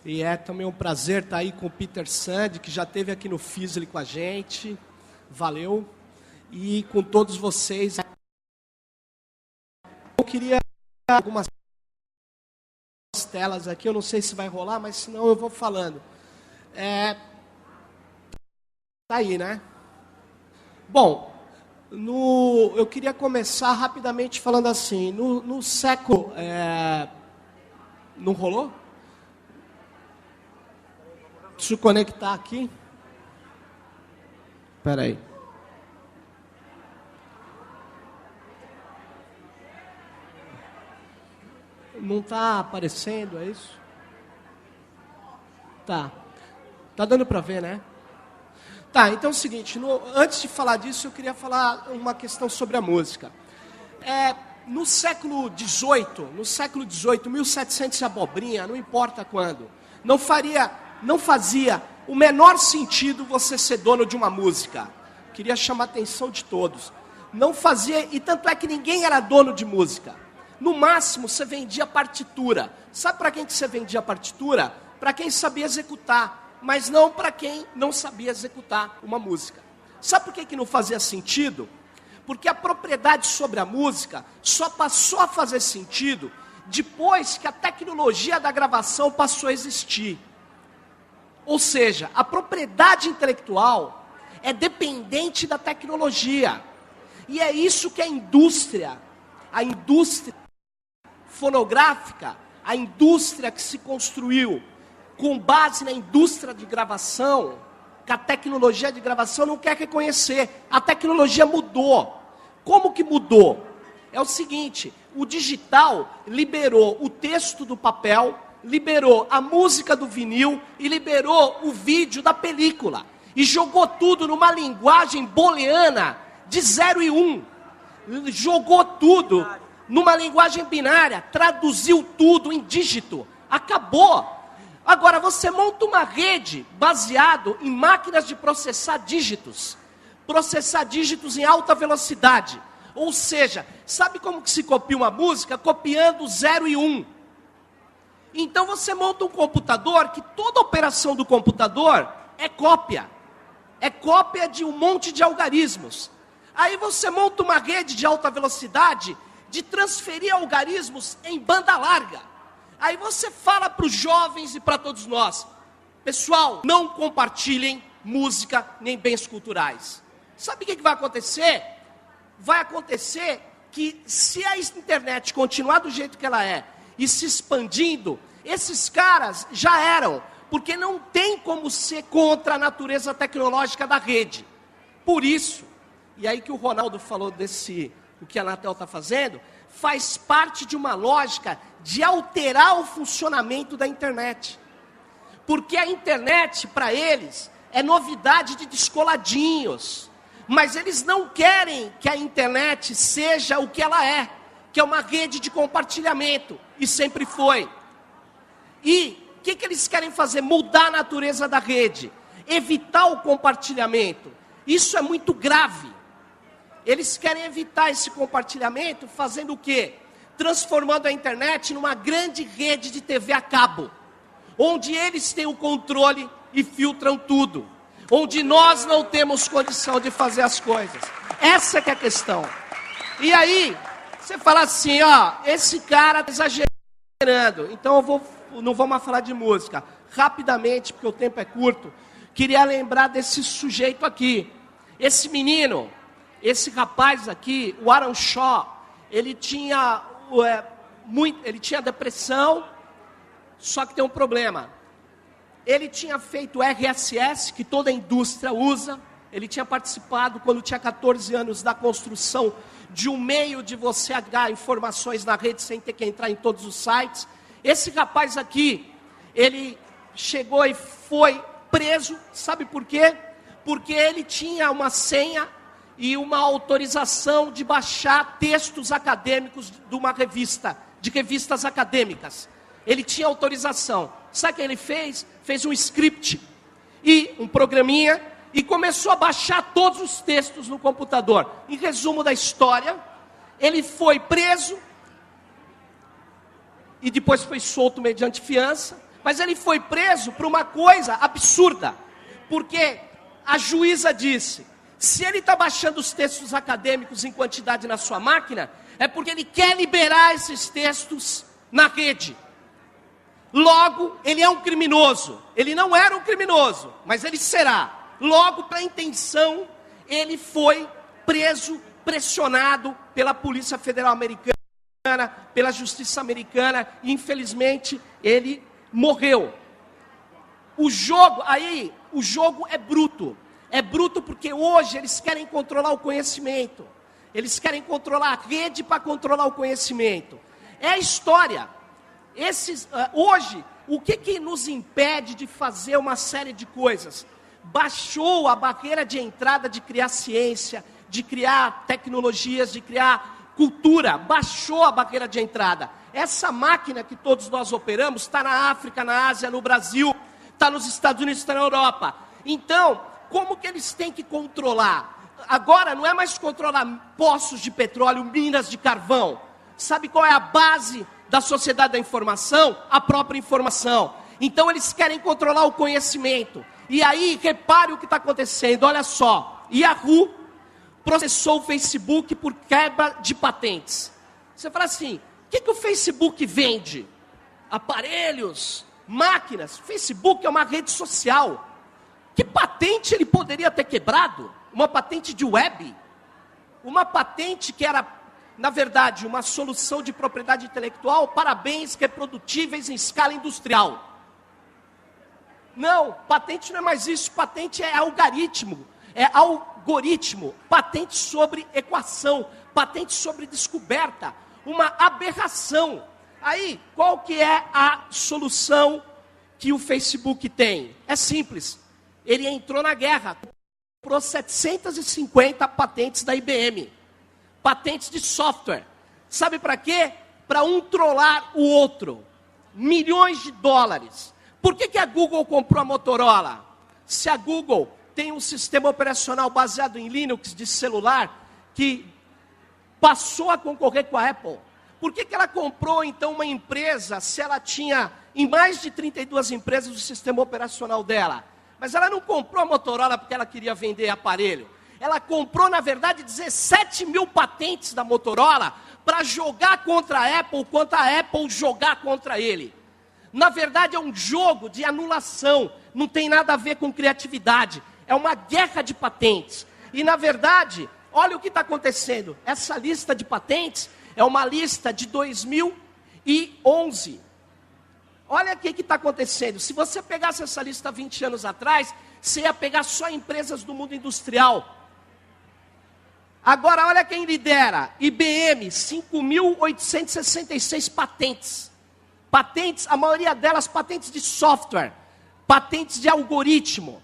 E é também um prazer estar aí com o Peter Sand, que já esteve aqui no FISLE com a gente. Valeu. E com todos vocês. Eu queria algumas telas aqui, eu não sei se vai rolar, mas senão eu vou falando. Tá aí, né? Bom, eu queria começar rapidamente falando assim, no século... não rolou? Deixa eu conectar aqui. Espera aí. Não está aparecendo, é isso? Tá. Tá dando para ver, né? Tá, então é o seguinte, antes de falar disso, eu queria falar uma questão sobre a música. No século XVIII, 1700 e abobrinha, não importa quando, não fazia o menor sentido você ser dono de uma música. Queria chamar a atenção de todos. Não fazia, e tanto é que ninguém era dono de música. No máximo, você vendia partitura. Sabe para quem que você vendia partitura? Para quem sabia executar, mas não para quem não sabia executar uma música. Sabe por que não fazia sentido? Porque a propriedade sobre a música só passou a fazer sentido depois que a tecnologia da gravação passou a existir. Ou seja, a propriedade intelectual é dependente da tecnologia. E é isso que a indústria fonográfica, a indústria que se construiu com base na indústria de gravação, que a tecnologia de gravação não quer reconhecer. A tecnologia mudou. Como que mudou? É o seguinte, o digital liberou o texto do papel, liberou a música do vinil e liberou o vídeo da película. E jogou tudo numa linguagem booleana de 0 e 1. Jogou tudo numa linguagem binária, traduziu tudo em dígito. Acabou. Agora, você monta uma rede baseado em máquinas de processar dígitos em alta velocidade. Ou seja, sabe como que se copia uma música? Copiando 0 e 1. Então você monta um computador que toda operação do computador é cópia. É cópia de um monte de algarismos. Aí você monta uma rede de alta velocidade de transferir algarismos em banda larga. Aí você fala para os jovens e para todos nós: pessoal, não compartilhem música nem bens culturais. Sabe o que vai acontecer? Vai acontecer que se a internet continuar do jeito que ela é e se expandindo, esses caras já eram, porque não tem como ser contra a natureza tecnológica da rede. Por isso, e aí que o Ronaldo falou o que a Anatel está fazendo, faz parte de uma lógica de alterar o funcionamento da internet. Porque a internet, para eles, é novidade de descoladinhos. Mas eles não querem que a internet seja o que ela é, que é uma rede de compartilhamento, e sempre foi. E o que eles querem fazer? Mudar a natureza da rede, evitar o compartilhamento. Isso é muito grave. Eles querem evitar esse compartilhamento fazendo o quê? Transformando a internet numa grande rede de TV a cabo, onde eles têm o controle e filtram tudo, onde nós não temos condição de fazer as coisas. Essa que é a questão. E aí, você fala assim, ó, esse cara está exagerando, então não vou mais falar de música. Rapidamente, porque o tempo é curto, queria lembrar desse sujeito aqui. Esse menino, esse rapaz aqui, o Aaron Shaw, ele tinha depressão, só que tem um problema. Ele tinha feito o RSS, que toda a indústria usa. Ele tinha participado, quando tinha 14 anos, da construção de um meio de você agarrar informações na rede sem ter que entrar em todos os sites. Esse rapaz aqui, ele chegou e foi preso, sabe por quê? Porque ele tinha uma senha e uma autorização de baixar textos acadêmicos de uma revista, de revistas acadêmicas. Ele tinha autorização. Sabe o que ele fez? Fez um script e um programinha e começou a baixar todos os textos no computador. Em resumo da história, ele foi preso e depois foi solto mediante fiança, mas ele foi preso por uma coisa absurda, porque a juíza disse, se ele está baixando os textos acadêmicos em quantidade na sua máquina, é porque ele quer liberar esses textos na rede. Logo, ele é um criminoso. Ele não era um criminoso, mas ele será. Logo, para a intenção, ele foi preso, pressionado pela Polícia Federal Americana, pela Justiça Americana, e infelizmente ele morreu. O jogo é bruto. É bruto porque hoje eles querem controlar o conhecimento. Eles querem controlar a rede para controlar o conhecimento. É a história. Hoje, o que nos impede de fazer uma série de coisas? Baixou a barreira de entrada de criar ciência, de criar tecnologias, de criar cultura. Baixou a barreira de entrada. Essa máquina que todos nós operamos está na África, na Ásia, no Brasil, está nos Estados Unidos, está na Europa. Então, como que eles têm que controlar? Agora não é mais controlar poços de petróleo, minas de carvão. Sabe qual é a base da sociedade da informação? A própria informação. Então eles querem controlar o conhecimento. E aí, repare o que está acontecendo. Olha só, Yahoo processou o Facebook por quebra de patentes. Você fala assim, o que o Facebook vende? Aparelhos, máquinas. O Facebook é uma rede social. Que patente ele poderia ter quebrado? Uma patente de web? Uma patente que era, na verdade, uma solução de propriedade intelectual para bens reprodutíveis em escala industrial. Não, patente não é mais isso. Patente é algoritmo. Patente sobre equação. Patente sobre descoberta. Uma aberração. Aí, qual que é a solução que o Facebook tem? É simples. Ele entrou na guerra. Comprou 750 patentes da IBM. Patentes de software. Sabe para quê? Para um trollar o outro. Milhões de dólares. Por que a Google comprou a Motorola? Se a Google tem um sistema operacional baseado em Linux de celular que passou a concorrer com a Apple, por que ela comprou então uma empresa se ela tinha em mais de 32 empresas o sistema operacional dela? Mas ela não comprou a Motorola porque ela queria vender aparelho. Ela comprou, na verdade, 17 mil patentes da Motorola para jogar contra a Apple, quanto a Apple jogar contra ele. Na verdade, é um jogo de anulação. Não tem nada a ver com criatividade. É uma guerra de patentes. E, na verdade, olha o que está acontecendo. Essa lista de patentes é uma lista de 2011. Olha o que está acontecendo. Se você pegasse essa lista 20 anos atrás, você ia pegar só empresas do mundo industrial. Agora, olha quem lidera. IBM, 5.866 patentes. Patentes, a maioria delas patentes de software, patentes de algoritmo.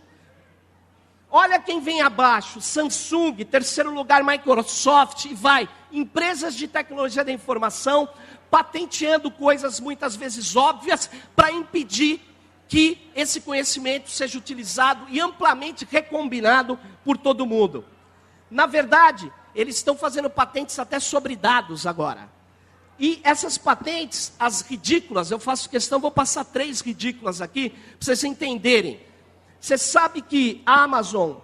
Olha quem vem abaixo. Samsung, terceiro lugar, Microsoft, e vai. Empresas de tecnologia da informação, patenteando coisas muitas vezes óbvias para impedir que esse conhecimento seja utilizado e amplamente recombinado por todo mundo. Na verdade, eles estão fazendo patentes até sobre dados agora. E essas patentes, as ridículas, eu faço questão, vou passar 3 ridículas aqui, para vocês entenderem. Você sabe que a Amazon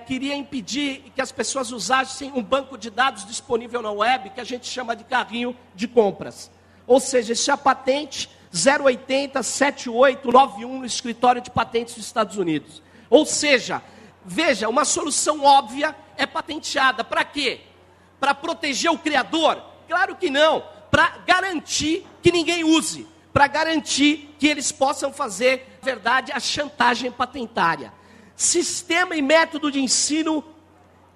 queria impedir que as pessoas usassem um banco de dados disponível na web, que a gente chama de carrinho de compras. Ou seja, isso é a patente 0807891 no escritório de patentes dos Estados Unidos. Ou seja, veja, uma solução óbvia é patenteada. Para quê? Para proteger o criador? Claro que não. Para garantir que ninguém use. Para garantir que eles possam fazer, na verdade, a chantagem patentária. Sistema e método de ensino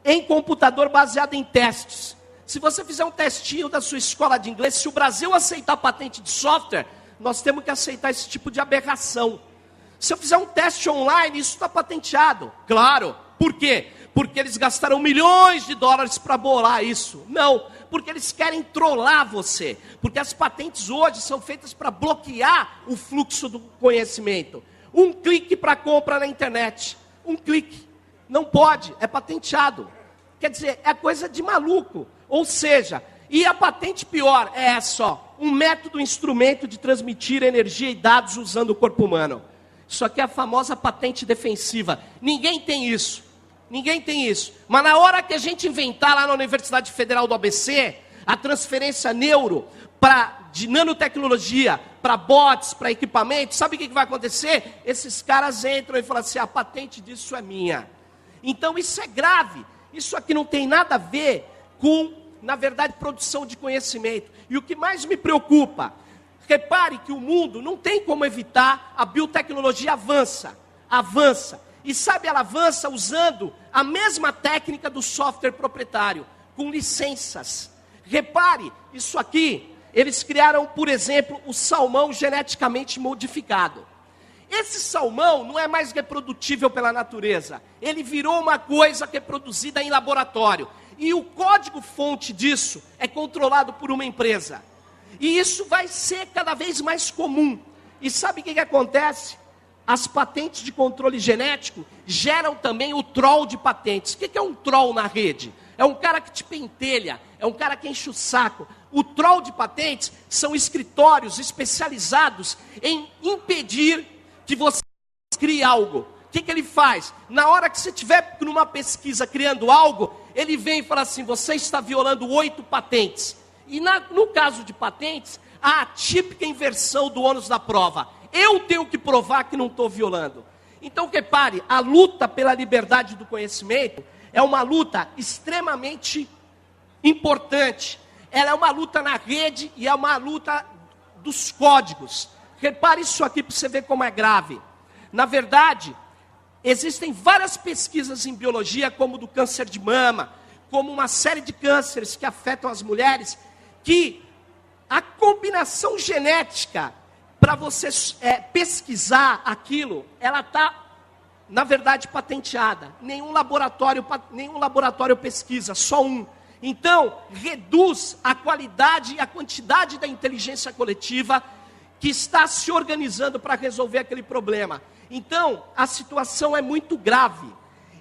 em computador baseado em testes. Se você fizer um testinho da sua escola de inglês, se o Brasil aceitar patente de software, nós temos que aceitar esse tipo de aberração. Se eu fizer um teste online, isso está patenteado. Claro. Por quê? Porque eles gastaram milhões de dólares para bolar isso. Não, porque eles querem trollar você. Porque as patentes hoje são feitas para bloquear o fluxo do conhecimento. Um clique para compra na internet. Um clique. Não pode, é patenteado. Quer dizer, é coisa de maluco. Ou seja, e a patente pior é essa, ó, um método, instrumento de transmitir energia e dados usando o corpo humano. Isso aqui é a famosa patente defensiva. Ninguém tem isso. Ninguém tem isso. Mas na hora que a gente inventar lá na Universidade Federal do ABC, a transferência neuro de nanotecnologia para bots, para equipamentos, sabe o que vai acontecer? Esses caras entram e falam assim, a patente disso é minha. Então isso é grave. Isso aqui não tem nada a ver com, na verdade, produção de conhecimento. E o que mais me preocupa, repare que o mundo não tem como evitar, a biotecnologia avança. E sabe, ela avança usando a mesma técnica do software proprietário, com licenças. Repare, isso aqui, eles criaram, por exemplo, o salmão geneticamente modificado. Esse salmão não é mais reprodutível pela natureza. Ele virou uma coisa que é produzida em laboratório. E o código-fonte disso é controlado por uma empresa. E isso vai ser cada vez mais comum. E sabe o que acontece? As patentes de controle genético geram também o troll de patentes. O que é um troll na rede? É um cara que te pentelha, é um cara que enche o saco. O troll de patentes são escritórios especializados em impedir que você crie algo. O que ele faz? Na hora que você estiver numa pesquisa criando algo, ele vem e fala assim, você está violando 8 patentes. E no caso de patentes, há a típica inversão do ônus da prova. Eu tenho que provar que não estou violando. Então, repare, a luta pela liberdade do conhecimento é uma luta extremamente importante. Ela é uma luta na rede e é uma luta dos códigos. Repare isso aqui para você ver como é grave. Na verdade, existem várias pesquisas em biologia, como do câncer de mama, como uma série de cânceres que afetam as mulheres, que a combinação genética para você pesquisar aquilo, ela está, na verdade, patenteada. Nenhum laboratório pesquisa, só um. Então, reduz a qualidade e a quantidade da inteligência coletiva que está se organizando para resolver aquele problema. Então, a situação é muito grave.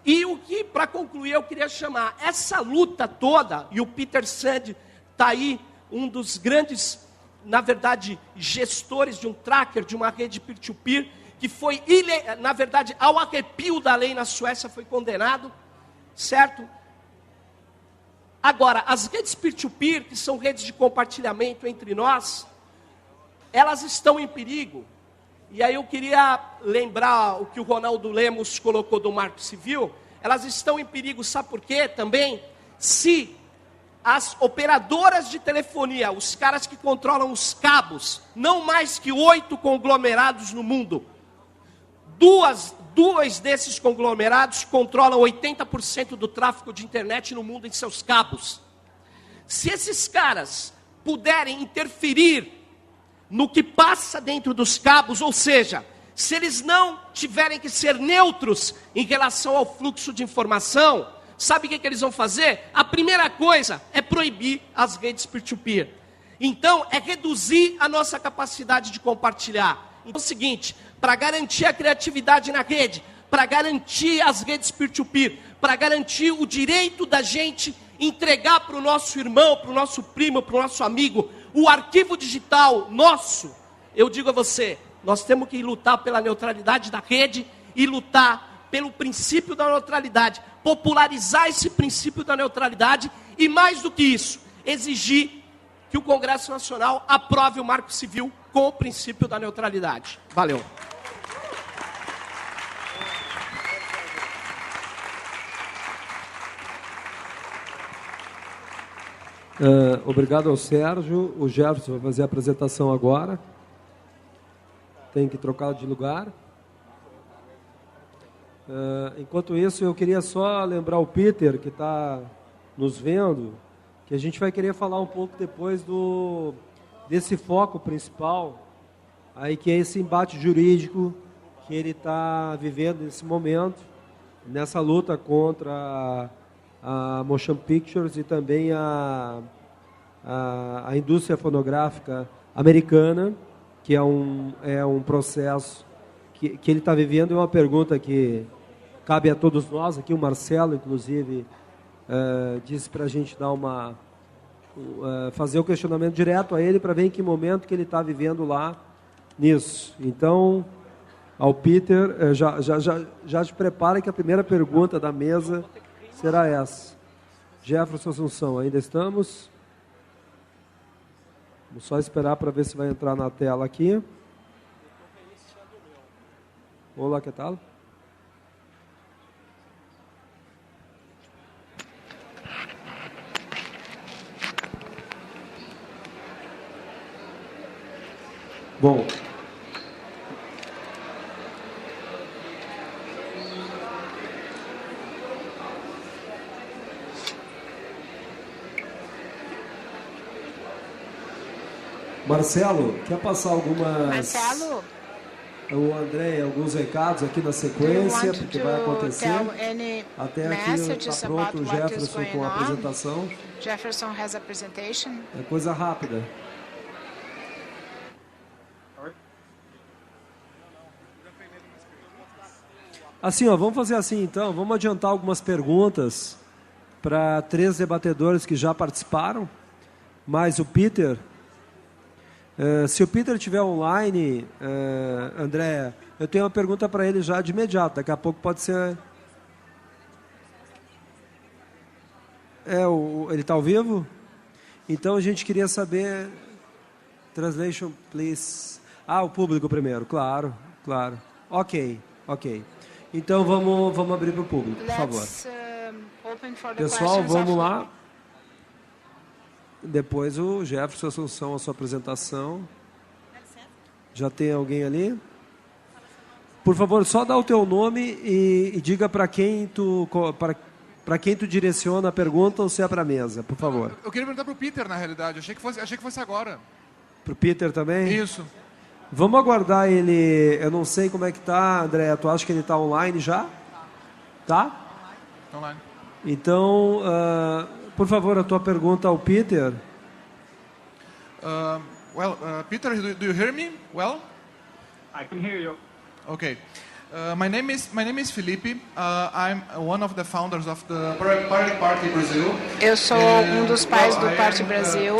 E o que, para concluir, eu queria chamar, essa luta toda, e o Peter Sand está aí, um dos grandes, na verdade, gestores de um tracker, de uma rede peer-to-peer, que foi, na verdade, ao arrepio da lei na Suécia, foi condenado, certo? Agora, as redes peer-to-peer, que são redes de compartilhamento entre nós, elas estão em perigo. E aí eu queria lembrar o que o Ronaldo Lemos colocou do Marco Civil, Elas estão em perigo, sabe por quê também? Se as operadoras de telefonia, os caras que controlam os cabos, não mais que 8 conglomerados no mundo, dois desses conglomerados controlam 80% do tráfego de internet no mundo em seus cabos. Se esses caras puderem interferir no que passa dentro dos cabos, ou seja, se eles não tiverem que ser neutros em relação ao fluxo de informação, sabe o que eles vão fazer? A primeira coisa é proibir as redes peer-to-peer. Então, é reduzir a nossa capacidade de compartilhar. Então é o seguinte, para garantir a criatividade na rede, para garantir as redes peer-to-peer, para garantir o direito da gente entregar para o nosso irmão, para o nosso primo, para o nosso amigo, o arquivo digital nosso, eu digo a você, nós temos que lutar pela neutralidade da rede e lutar pelo princípio da neutralidade, popularizar esse princípio da neutralidade e, mais do que isso, exigir que o Congresso Nacional aprove o Marco Civil com o princípio da neutralidade. Valeu. Obrigado ao Sérgio. O Jefferson vai fazer a apresentação agora. Tem que trocar de lugar. Enquanto isso, eu queria só lembrar o Peter, que está nos vendo, que a gente vai querer falar um pouco depois desse foco principal, aí, que é esse embate jurídico que ele está vivendo nesse momento, nessa luta contra a Motion Pictures e também a indústria fonográfica americana, que é um processo que ele está vivendo. É uma pergunta que cabe a todos nós aqui. O Marcelo, inclusive, disse para a gente dar fazer o questionamento direto a ele para ver em que momento que ele está vivendo lá nisso. Então, ao Peter, já te prepara que a primeira pergunta da mesa será essa. Jefferson Assunção, ainda estamos? Vamos só esperar para ver se vai entrar na tela aqui. Olá, que tal? Bom, Marcelo, quer passar algumas... Marcelo, o André, alguns recados aqui na sequência, porque vai acontecer. Até aqui está pronto o Jefferson com a apresentação. Jefferson has a presentation. É coisa rápida. Assim, vamos fazer assim então, vamos adiantar algumas perguntas para 3 debatedores que já participaram, mais o Peter. Se o Peter estiver online, André, eu tenho uma pergunta para ele já de imediato, daqui a pouco pode ser... Ele está ao vivo? Então a gente queria saber... Translation, please. O público primeiro, claro. Ok. Então vamos abrir para o público, por favor. Pessoal, vamos lá. Depois o Jefferson Assunção, a sua apresentação. Já tem alguém ali? Por favor, só dá o teu nome e diga para quem tu direciona a pergunta ou se é para a mesa, por favor. Eu queria perguntar para o Peter, na realidade. Achei que fosse agora. Para o Peter também? Isso. Vamos aguardar ele. Eu não sei como é que tá, André. Tu acha que ele está online já? Tá? Online. Então, por favor, a tua pergunta ao Peter. Peter, do you hear me well? I can hear you. Okay. My name is Felipe. I'm one of the founders of the Pirate Party Brazil. Eu sou dos pais do Party Brasil.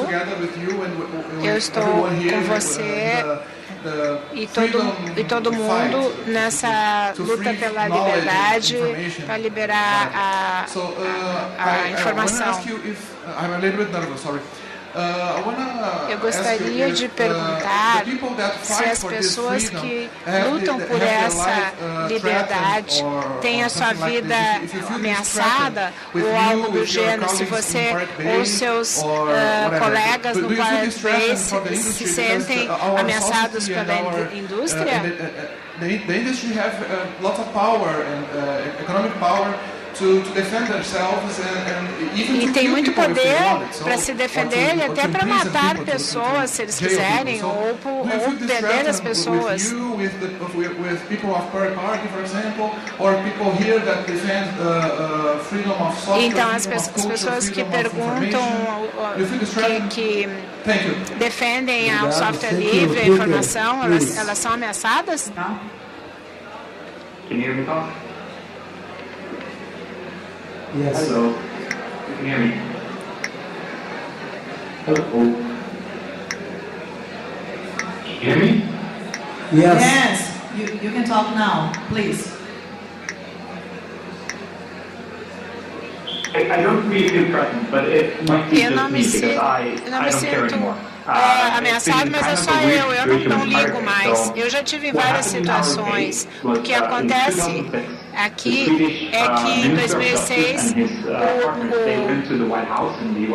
Eu estou com você e todo mundo nessa luta pela liberdade, para liberar a informação. I'm a little bit nervous, sorry. Eu gostaria de perguntar se as pessoas que lutam por essa liberdade têm a sua vida ameaçada ou algo do gênero, se você ou seus colegas no Pirate Bay se sentem ameaçados pela indústria. The industry have lots of power and economic power to defend themselves and even e tem muito poder para se defender e até para matar pessoas, se eles quiserem, ou perder as pessoas. Então, as pessoas que perguntam, que defendem o software livre, a informação, elas são ameaçadas? Can you hear me, Tom? Yes. Hello. You can hear me? Hello. Can you hear me? Yes. Yes, you can talk now, please. I don't really feel threatened, but it might be Eu just não me me because sinto, I don't care anymore. ameaçado, mas é só eu não ligo mais. Eu já tive várias situações. O que acontece aqui é que em 2006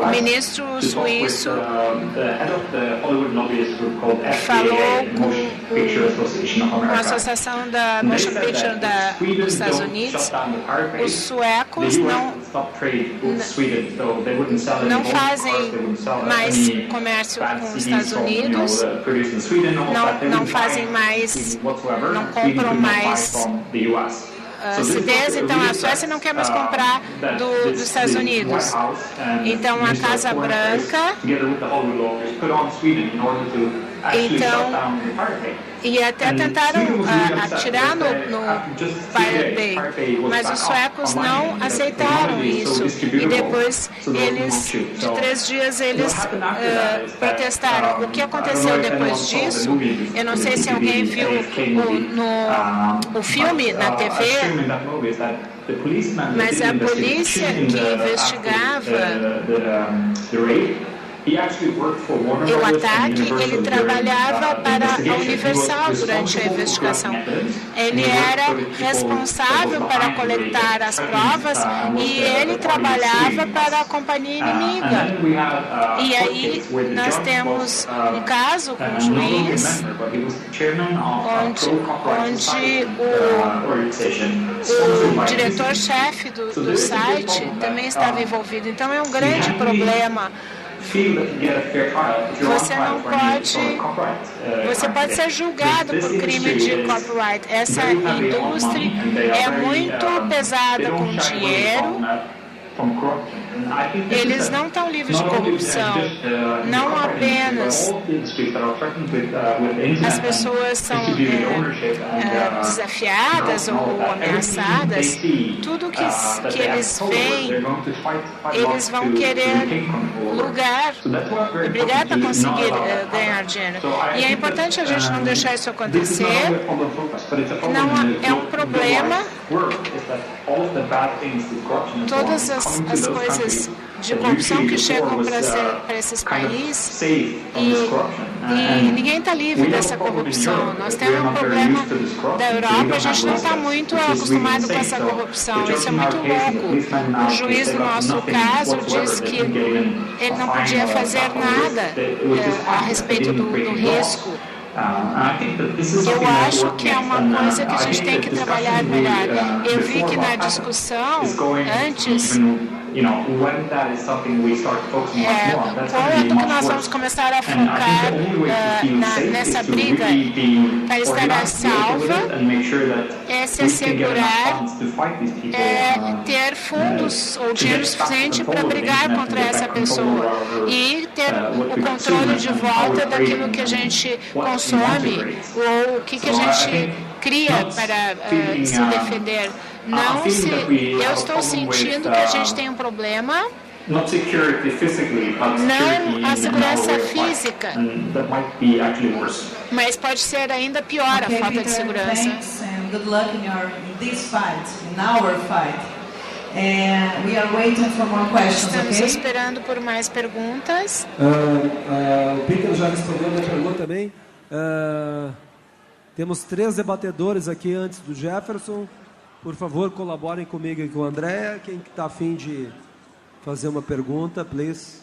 o ministro suíço falou com a associação da Motion Picture dos Estados Unidos. Os suecos não fazem mais comércio com os Estados Unidos, não fazem mais, não compram mais CDs, então a Suécia não quer mais comprar dos Estados Unidos. Então a Casa Branca e até tentaram atirar no Pirate Bay, mas os suecos não aceitaram isso. E depois, de 3 dias, eles protestaram. O que aconteceu depois disso, eu não sei se alguém viu o filme na TV, mas a polícia que investigava e o ataque, ele trabalhava para a Universal durante a investigação. Ele era responsável para coletar as provas e ele trabalhava para a companhia inimiga. E aí nós temos um caso com um juiz onde o diretor-chefe do site também estava envolvido. Então é um grande problema. Você pode ser julgado por crime de copyright. Essa indústria é muito pesada com dinheiro. Eles não estão livres de corrupção, não apenas as pessoas são desafiadas ou ameaçadas, tudo que eles veem, eles vão querer lugar, brigar para conseguir ganhar dinheiro. E é importante a gente não deixar isso acontecer. Não é um problema. Todas as coisas de corrupção que chegam para esses países e ninguém está livre dessa corrupção. Nós temos um problema da Europa, a gente não está muito acostumado com essa corrupção. Isso é muito louco. O juiz do nosso caso disse que ele não podia fazer nada a respeito do risco. Eu acho que é uma coisa que a gente tem que trabalhar melhor. Eu vi que na discussão antes, quando que nós vamos começar a focar nessa briga para estar a salva, é se assegurar, ter fundos ou dinheiro suficiente para brigar contra essa pessoa e ter o controle de volta daquilo que a gente consome ou o que a gente cria para se defender. Eu estou sentindo que a gente tem um problema, não a segurança física, mas pode ser ainda pior a falta de segurança. And we are waiting for more questions, Estamos okay? esperando por mais perguntas. O Peter já respondeu a minha pergunta também. Temos 3 debatedores aqui antes do Jefferson. Por favor, colaborem comigo e com o André. Quem está afim de fazer uma pergunta, please.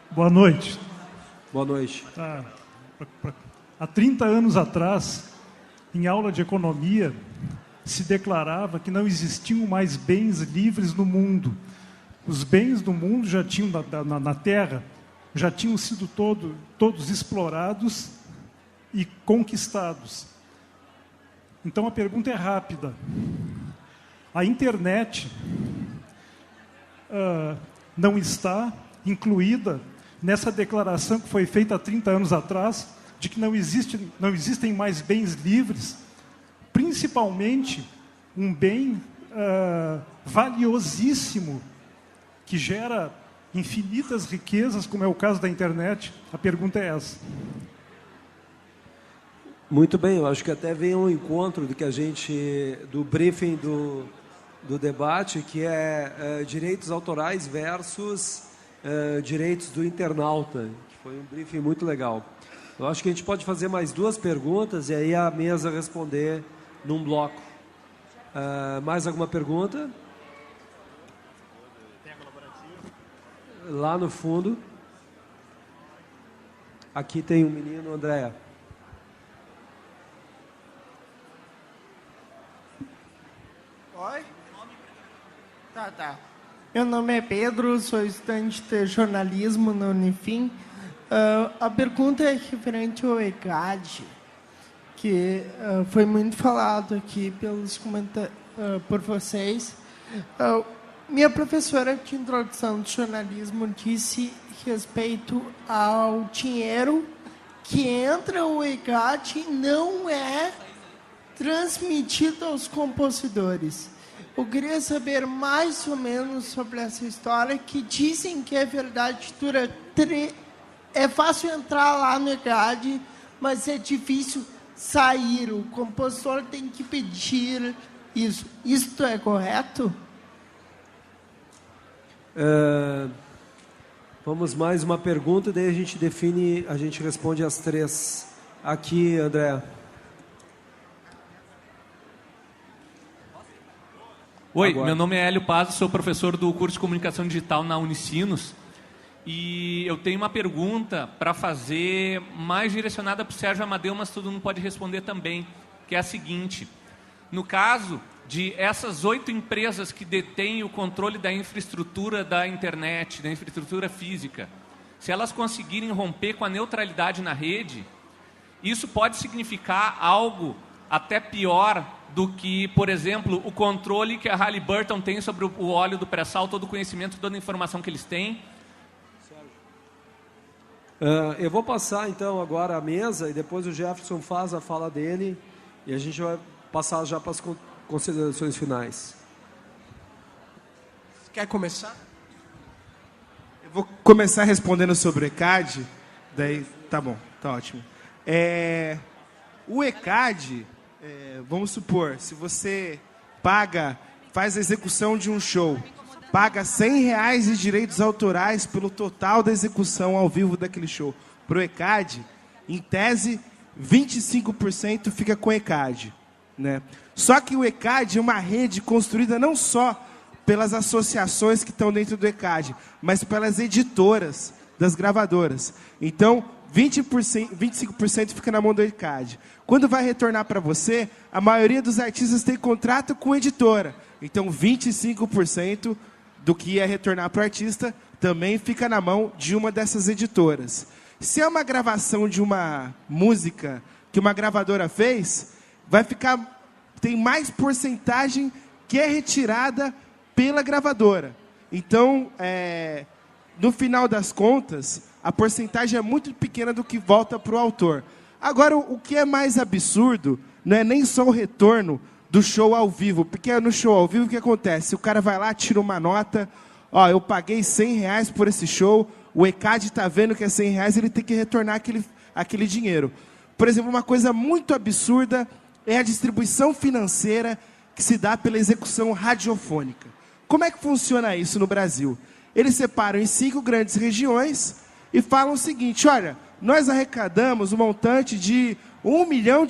Boa noite. Boa noite. Há 30 anos atrás, em aula de economia, se declarava que não existiam mais bens livres no mundo. Os bens do mundo já tinham, na Terra, já tinham sido todos explorados e conquistados. Então a pergunta é rápida. A internet não está incluída nessa declaração que foi feita há 30 anos atrás, de que não existem mais bens livres, principalmente um bem valiosíssimo, que gera infinitas riquezas, como é o caso da internet. A pergunta é essa. Muito bem, eu acho que até vem um encontro do briefing do debate, que é direitos autorais versus direitos do internauta, que foi um briefing muito legal. Eu acho que a gente pode fazer mais 2 perguntas e aí a mesa responder num bloco. Mais alguma pergunta? Lá no fundo. Aqui tem um menino, Andréa. Oi? Tá. Meu nome é Pedro, sou estudante de jornalismo na Unifim. A pergunta é referente ao ECAD, que foi muito falado aqui por vocês. Minha professora de introdução de jornalismo disse respeito ao dinheiro que entra no ECAD não é transmitido aos compositores. Eu queria saber mais ou menos sobre essa história, que dizem que é verdade, é fácil entrar lá no ECAD, mas é difícil sair. O compositor tem que pedir isso. Isto é correto? Vamos mais uma pergunta, daí a gente responde as 3. Aqui, André. Oi, Agora. Meu nome é Hélio Paz, sou professor do curso de Comunicação Digital na Unicinos. E eu tenho uma pergunta para fazer mais direcionada para o Sérgio Amadeu, mas todo mundo pode responder também, que é a seguinte. No caso de essas 8 empresas que detêm o controle da infraestrutura da internet, da infraestrutura física, se elas conseguirem romper com a neutralidade na rede, isso pode significar algo até pior do que, por exemplo, o controle que a Halliburton tem sobre o óleo do pré-sal, todo o conhecimento, toda a informação que eles têm. Eu vou passar então agora a mesa e depois o Jefferson faz a fala dele e a gente vai passar já para as considerações finais. Quer começar? Eu vou começar respondendo sobre o ECAD, daí tá bom, tá ótimo. O ECAD, vamos supor, se você faz a execução de um show, paga R$100 de direitos autorais pelo total da execução ao vivo daquele show. Para o ECAD, em tese, 25% fica com o ECAD. Né? Só que o ECAD é uma rede construída não só pelas associações que estão dentro do ECAD, mas pelas editoras das gravadoras. Então, 25% fica na mão do ECAD. Quando vai retornar para você, a maioria dos artistas tem contrato com a editora. Então, 25% do que ia retornar para o artista também fica na mão de uma dessas editoras. Se é uma gravação de uma música que uma gravadora fez, tem mais porcentagem que é retirada pela gravadora. Então, no final das contas, a porcentagem é muito pequena do que volta para o autor. Agora, o que é mais absurdo não é nem só o retorno do show ao vivo, porque no show ao vivo o que acontece? O cara vai lá, tira uma nota, eu paguei R$100 por esse show, o ECAD está vendo que é R$100, ele tem que retornar aquele dinheiro. Por exemplo, uma coisa muito absurda é a distribuição financeira que se dá pela execução radiofônica. Como é que funciona isso no Brasil? Eles separam em 5 grandes regiões e falam o seguinte: olha, nós arrecadamos um montante de R$1 milhão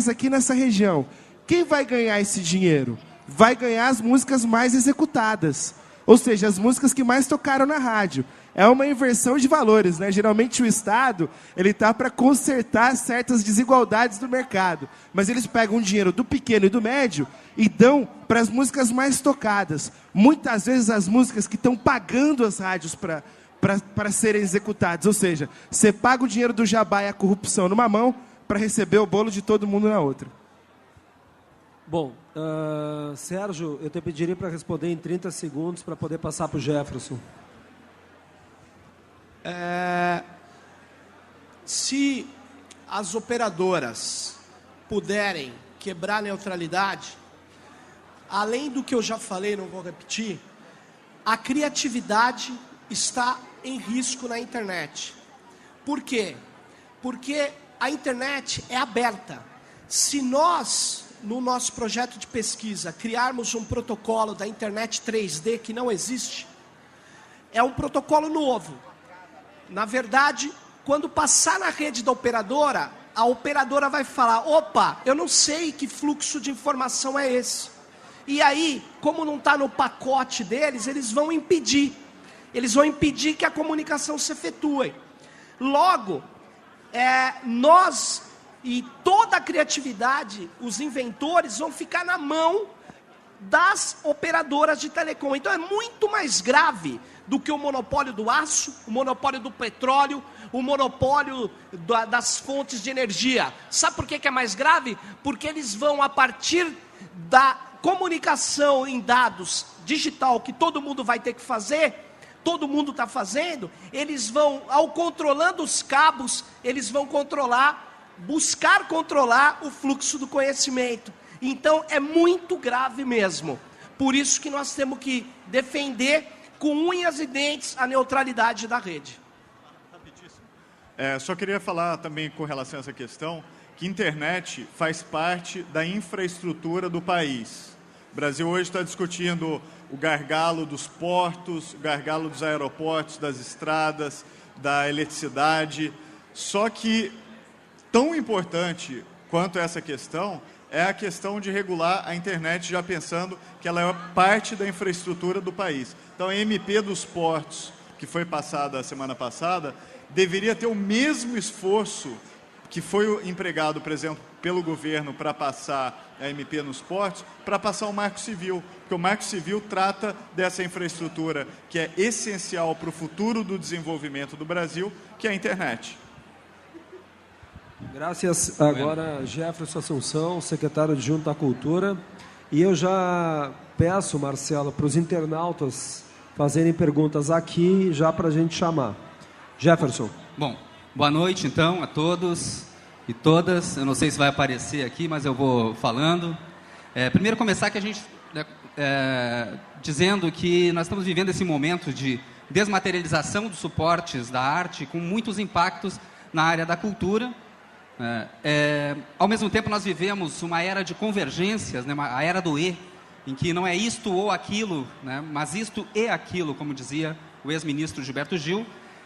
aqui nessa região. Quem vai ganhar esse dinheiro? Vai ganhar as músicas mais executadas, ou seja, as músicas que mais tocaram na rádio. É uma inversão de valores, né? Geralmente o Estado ele está para consertar certas desigualdades do mercado, mas eles pegam o dinheiro do pequeno e do médio e dão para as músicas mais tocadas. Muitas vezes as músicas que estão pagando as rádios para serem executadas, ou seja, você paga o dinheiro do jabá e a corrupção numa mão para receber o bolo de todo mundo na outra. Bom, Sérgio, eu te pediria para responder em 30 segundos para poder passar para o Jefferson. Se as operadoras puderem quebrar a neutralidade, além do que eu já falei, não vou repetir, a criatividade está em risco na internet. Por quê? Porque a internet é aberta. Se nós, no nosso projeto de pesquisa, criarmos um protocolo da internet 3D que não existe, é um protocolo novo. Na verdade, quando passar na rede da operadora, a operadora vai falar: opa, eu não sei que fluxo de informação é esse. E aí, como não está no pacote deles, eles vão impedir. Eles vão impedir que a comunicação se efetue. Logo, nós e toda a criatividade, os inventores, vão ficar na mão das operadoras de telecom. Então é muito mais grave do que o monopólio do aço, o monopólio do petróleo, o monopólio das fontes de energia. Sabe por que é mais grave? Porque eles vão, a partir da comunicação em dados digital, que todo mundo vai ter que fazer, todo mundo está fazendo, eles vão, ao controlando os cabos, eles vão buscar controlar o fluxo do conhecimento. Então é muito grave mesmo. Por isso que nós temos que defender com unhas e dentes a neutralidade da rede. Só queria falar também com relação a essa questão, que internet faz parte da infraestrutura do país. O Brasil hoje está discutindo o gargalo dos portos, o gargalo dos aeroportos, das estradas, da eletricidade. Só que tão importante quanto essa questão é a questão de regular a internet, já pensando que ela é parte da infraestrutura do país. Então, a MP dos portos, que foi passada a semana passada, deveria ter o mesmo esforço que foi empregado, por exemplo, pelo governo para passar a MP nos portos, para passar o Marco Civil, porque o Marco Civil trata dessa infraestrutura que é essencial para o futuro do desenvolvimento do Brasil, que é a internet. Graças. Agora, Jefferson Assunção, secretário adjunto da Cultura. E eu já peço, Marcelo, para os internautas fazerem perguntas aqui, já para a gente chamar. Jefferson. Bom, boa noite, então, a todos e todas. Eu não sei se vai aparecer aqui, mas eu vou falando. Primeiro, começar que a gente dizendo que nós estamos vivendo esse momento de desmaterialização dos suportes da arte, com muitos impactos na área da cultura. Ao mesmo tempo, nós vivemos uma era de convergências, né, a era do E, em que não é isto ou aquilo, né, mas isto e aquilo, como dizia o ex-ministro Gilberto Gil.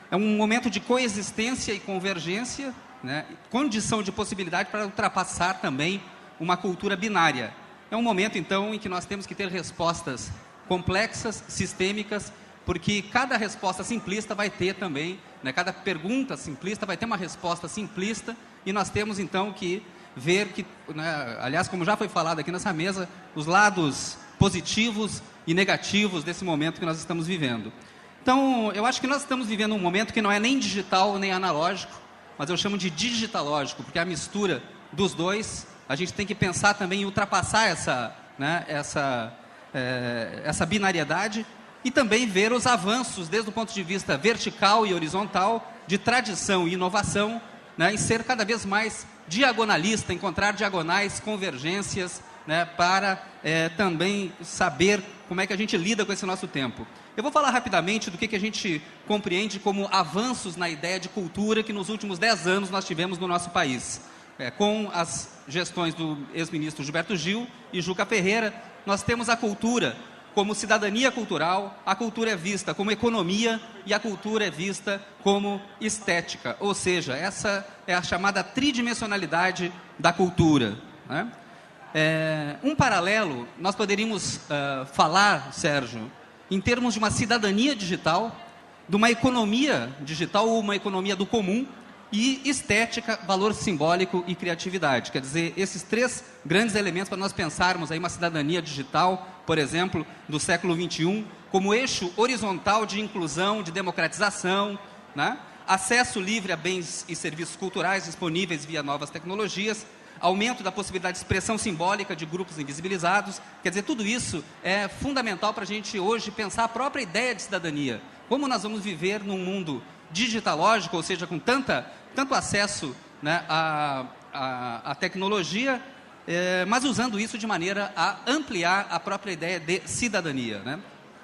É um momento de coexistência e convergência, né, condição de possibilidade para ultrapassar também uma cultura binária. É um momento, então, em que nós temos que ter respostas complexas, sistêmicas, porque cada resposta simplista vai ter também, né, cada pergunta simplista vai ter uma resposta simplista, e nós temos, então, que ver que, né, aliás, como já foi falado aqui nessa mesa, os lados positivos e negativos desse momento que nós estamos vivendo. Então, eu acho que nós estamos vivendo um momento que não é nem digital nem analógico, mas eu chamo de digitalógico, porque a mistura dos dois, a gente tem que pensar também em ultrapassar essa binariedade e também ver os avanços desde o ponto de vista vertical e horizontal, de tradição e inovação, né, em ser cada vez mais diagonalista, encontrar diagonais, convergências, né, para também saber como é que a gente lida com esse nosso tempo. Eu vou falar rapidamente do que a gente compreende como avanços na ideia de cultura que nos últimos 10 anos nós tivemos no nosso país. com as gestões do ex-ministro Gilberto Gil e Juca Ferreira, nós temos a cultura como cidadania cultural, a cultura é vista como economia e a cultura é vista como estética. Ou seja, essa é a chamada tridimensionalidade da cultura, né? Um paralelo, nós poderíamos falar, Sérgio, em termos de uma cidadania digital, de uma economia digital ou uma economia do comum, e estética, valor simbólico e criatividade. Quer dizer, esses três grandes elementos para nós pensarmos aí uma cidadania digital, por exemplo, do século XXI, como eixo horizontal de inclusão, de democratização, né? Acesso livre a bens e serviços culturais disponíveis via novas tecnologias, aumento da possibilidade de expressão simbólica de grupos invisibilizados. Quer dizer, tudo isso é fundamental para a gente hoje pensar a própria ideia de cidadania. Como nós vamos viver num mundo digitalógico, ou seja, com tanto acesso, né, à tecnologia, mas usando isso de maneira a ampliar a própria ideia de cidadania, né?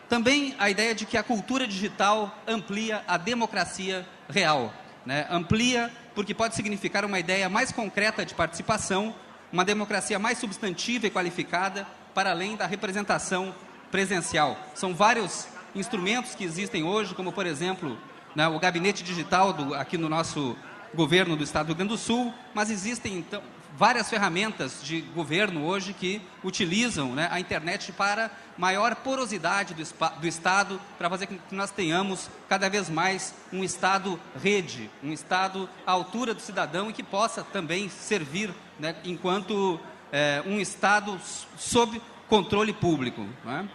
Também a ideia de que a cultura digital amplia a democracia real, né? Amplia porque pode significar uma ideia mais concreta de participação, uma democracia mais substantiva e qualificada, para além da representação presencial. São vários instrumentos que existem hoje, como, por exemplo, né, o gabinete digital aqui no nosso governo do Estado do Rio Grande do Sul, mas existem, então, várias ferramentas de governo hoje que utilizam, né, a internet para maior porosidade do Estado, para fazer com que nós tenhamos cada vez mais um Estado rede, um Estado à altura do cidadão e que possa também servir, né, enquanto um Estado sob controle público, né?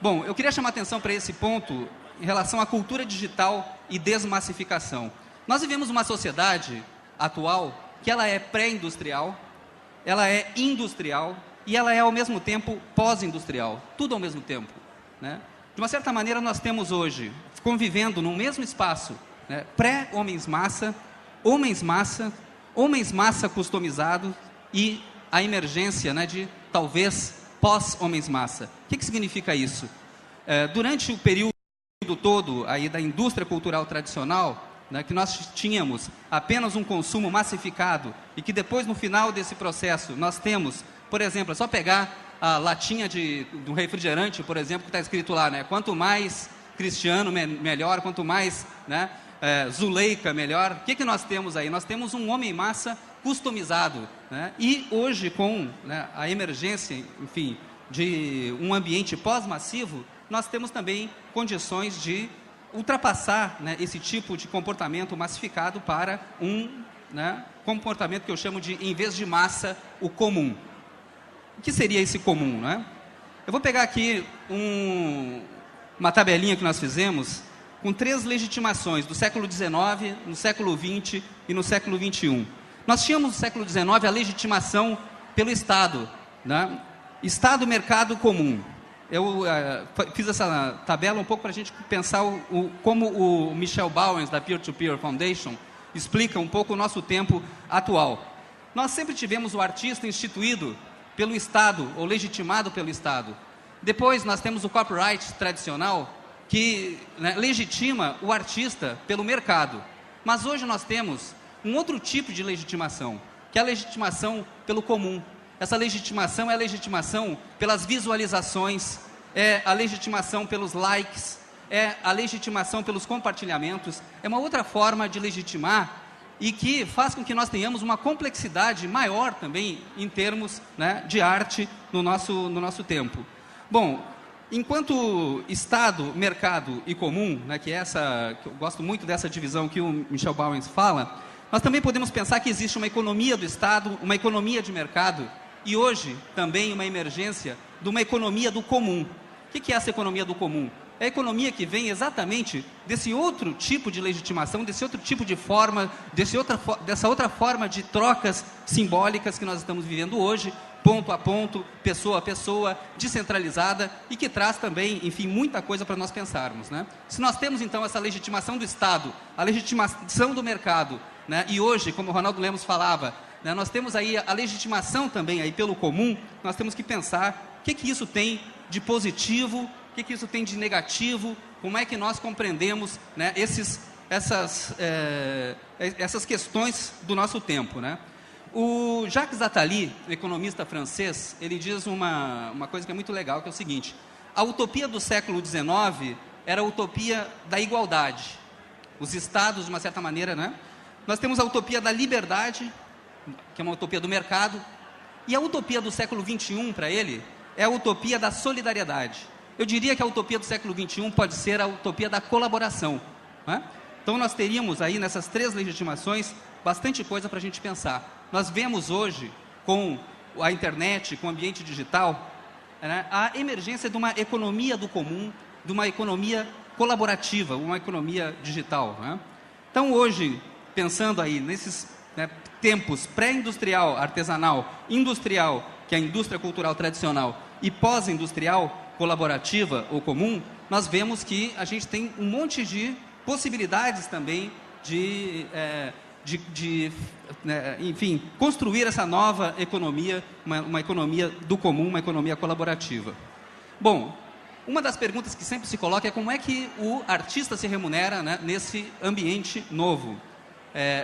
Bom, eu queria chamar a atenção para esse ponto em relação à cultura digital e desmassificação. Nós vivemos uma sociedade atual que ela é pré-industrial, ela é industrial e ela é, ao mesmo tempo, pós-industrial. Tudo ao mesmo tempo, né? De uma certa maneira, nós temos hoje, convivendo no mesmo espaço, né, pré-homens-massa, homens-massa, homens-massa customizados e a emergência, né, de, talvez, pós-homens-massa. O que significa isso? Durante o período todo aí da indústria cultural tradicional, né, que nós tínhamos apenas um consumo massificado e que depois, no final desse processo, nós temos, por exemplo, é só pegar a latinha do refrigerante, por exemplo, que está escrito lá, né, quanto mais Cristiano, melhor, quanto mais, né, Zuleika, melhor. O que nós temos aí? Nós temos um homem-massa customizado, né? E hoje, com, né, a emergência, enfim, de um ambiente pós-massivo, nós temos também condições de ultrapassar, né, esse tipo de comportamento massificado para né, comportamento que eu chamo de, em vez de massa, o comum. O que seria esse comum, né? Eu vou pegar aqui uma tabelinha que nós fizemos com 3 legitimações do século XIX, no século XX e no século XXI. Nós tínhamos no século XIX a legitimação pelo Estado, né? Estado, mercado comum. Eu fiz essa tabela um pouco para a gente pensar como o Michel Bauwens, da Peer-to-Peer Foundation, explica um pouco o nosso tempo atual. Nós sempre tivemos o artista instituído pelo Estado, ou legitimado pelo Estado. Depois nós temos o copyright tradicional, que, né, legitima o artista pelo mercado. Mas hoje nós temos um outro tipo de legitimação, que é a legitimação pelo comum. Essa legitimação é a legitimação pelas visualizações, é a legitimação pelos likes, é a legitimação pelos compartilhamentos. É uma outra forma de legitimar e que faz com que nós tenhamos uma complexidade maior também em termos, né, de arte no nosso tempo. Bom, enquanto Estado, mercado e comum, né, que eu gosto muito dessa divisão que o Michel Bauwens fala, nós também podemos pensar que existe uma economia do Estado, uma economia de mercado e hoje também uma emergência de uma economia do comum. O que é essa economia do comum? É a economia que vem exatamente desse outro tipo de legitimação, desse outro tipo de forma, dessa outra forma de trocas simbólicas que nós estamos vivendo hoje, ponto a ponto, pessoa a pessoa, descentralizada e que traz também, enfim, muita coisa para nós pensarmos, né? Se nós temos então essa legitimação do Estado, a legitimação do mercado, né, e hoje, como o Ronaldo Lemos falava, né, nós temos aí a legitimação também aí pelo comum, nós temos que pensar o que isso tem de positivo, o que isso tem de negativo, como é que nós compreendemos, né, essas questões do nosso tempo, né? O Jacques Attali, economista francês, ele diz uma coisa que é muito legal, que é o seguinte: a utopia do século XIX era a utopia da igualdade. Os estados, de uma certa maneira, né? Nós temos a utopia da liberdade, que é uma utopia do mercado, e a utopia do século XXI, para ele, é a utopia da solidariedade. Eu diria que a utopia do século XXI pode ser a utopia da colaboração, né? Então, nós teríamos aí, nessas 3 legitimações, bastante coisa para a gente pensar. Nós vemos hoje, com a internet, com o ambiente digital, né, a emergência de uma economia do comum, de uma economia colaborativa, uma economia digital, né? Então, hoje, pensando aí nesses, né, tempos pré-industrial, artesanal, industrial, que é a indústria cultural tradicional, e pós-industrial, colaborativa ou comum, nós vemos que a gente tem um monte de possibilidades também enfim, construir essa nova economia, uma economia do comum, uma economia colaborativa. Bom, uma das perguntas que sempre se coloca é como é que o artista se remunera, né, nesse ambiente novo.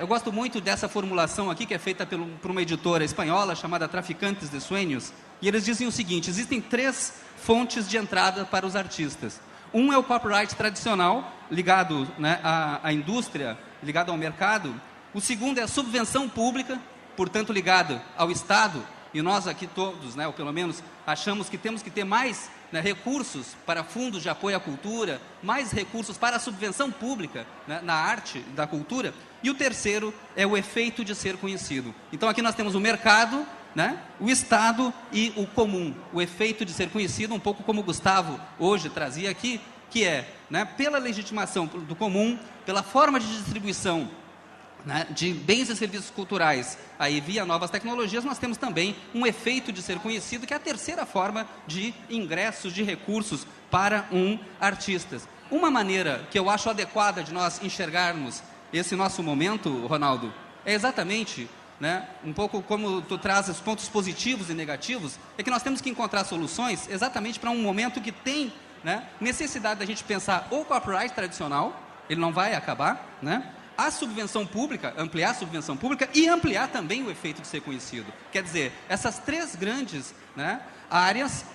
Eu gosto muito dessa formulação aqui, que é feita por uma editora espanhola chamada Traficantes de Sueños, e eles dizem o seguinte: existem 3 fontes de entrada para os artistas. Um é o copyright tradicional, ligado, né, à indústria, ligado ao mercado. O segundo é a subvenção pública, portanto ligado ao Estado, e nós aqui todos, né, ou pelo menos achamos que temos que ter mais, né, recursos para fundos de apoio à cultura, mais recursos para a subvenção pública, né, na arte, da cultura. E o terceiro é o efeito de ser conhecido. Então aqui nós temos o mercado, né, o Estado e o comum, o efeito de ser conhecido, um pouco como o Gustavo hoje trazia aqui, que é, né, pela legitimação do comum, pela forma de distribuição, né, de bens e serviços culturais, aí via novas tecnologias, nós temos também um efeito de ser conhecido, que é a terceira forma de ingressos de recursos para um artista. Uma maneira que eu acho adequada de nós enxergarmos esse nosso momento, Ronaldo, é exatamente, né, um pouco como tu traz os pontos positivos e negativos, é que nós temos que encontrar soluções exatamente para um momento que tem, né, necessidade da gente pensar o copyright tradicional, ele não vai acabar, né, a subvenção pública, ampliar a subvenção pública e ampliar também o efeito de ser conhecido. Quer dizer, essas 3 grandes, né, áreas,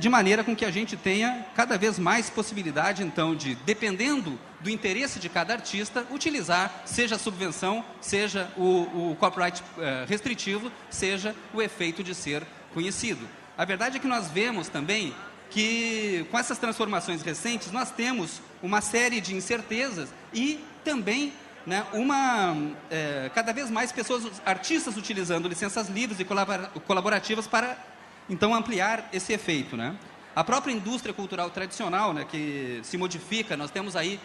de maneira com que a gente tenha cada vez mais possibilidade, então, de, dependendo do interesse de cada artista, utilizar, seja a subvenção, seja o copyright restritivo, seja o efeito de ser conhecido. A verdade é que nós vemos também que, com essas transformações recentes, nós temos uma série de incertezas e também, né, cada vez mais pessoas, artistas utilizando licenças livres e colaborativas para, então, ampliar esse efeito, né? A própria indústria cultural tradicional, né, que se modifica, nós temos aí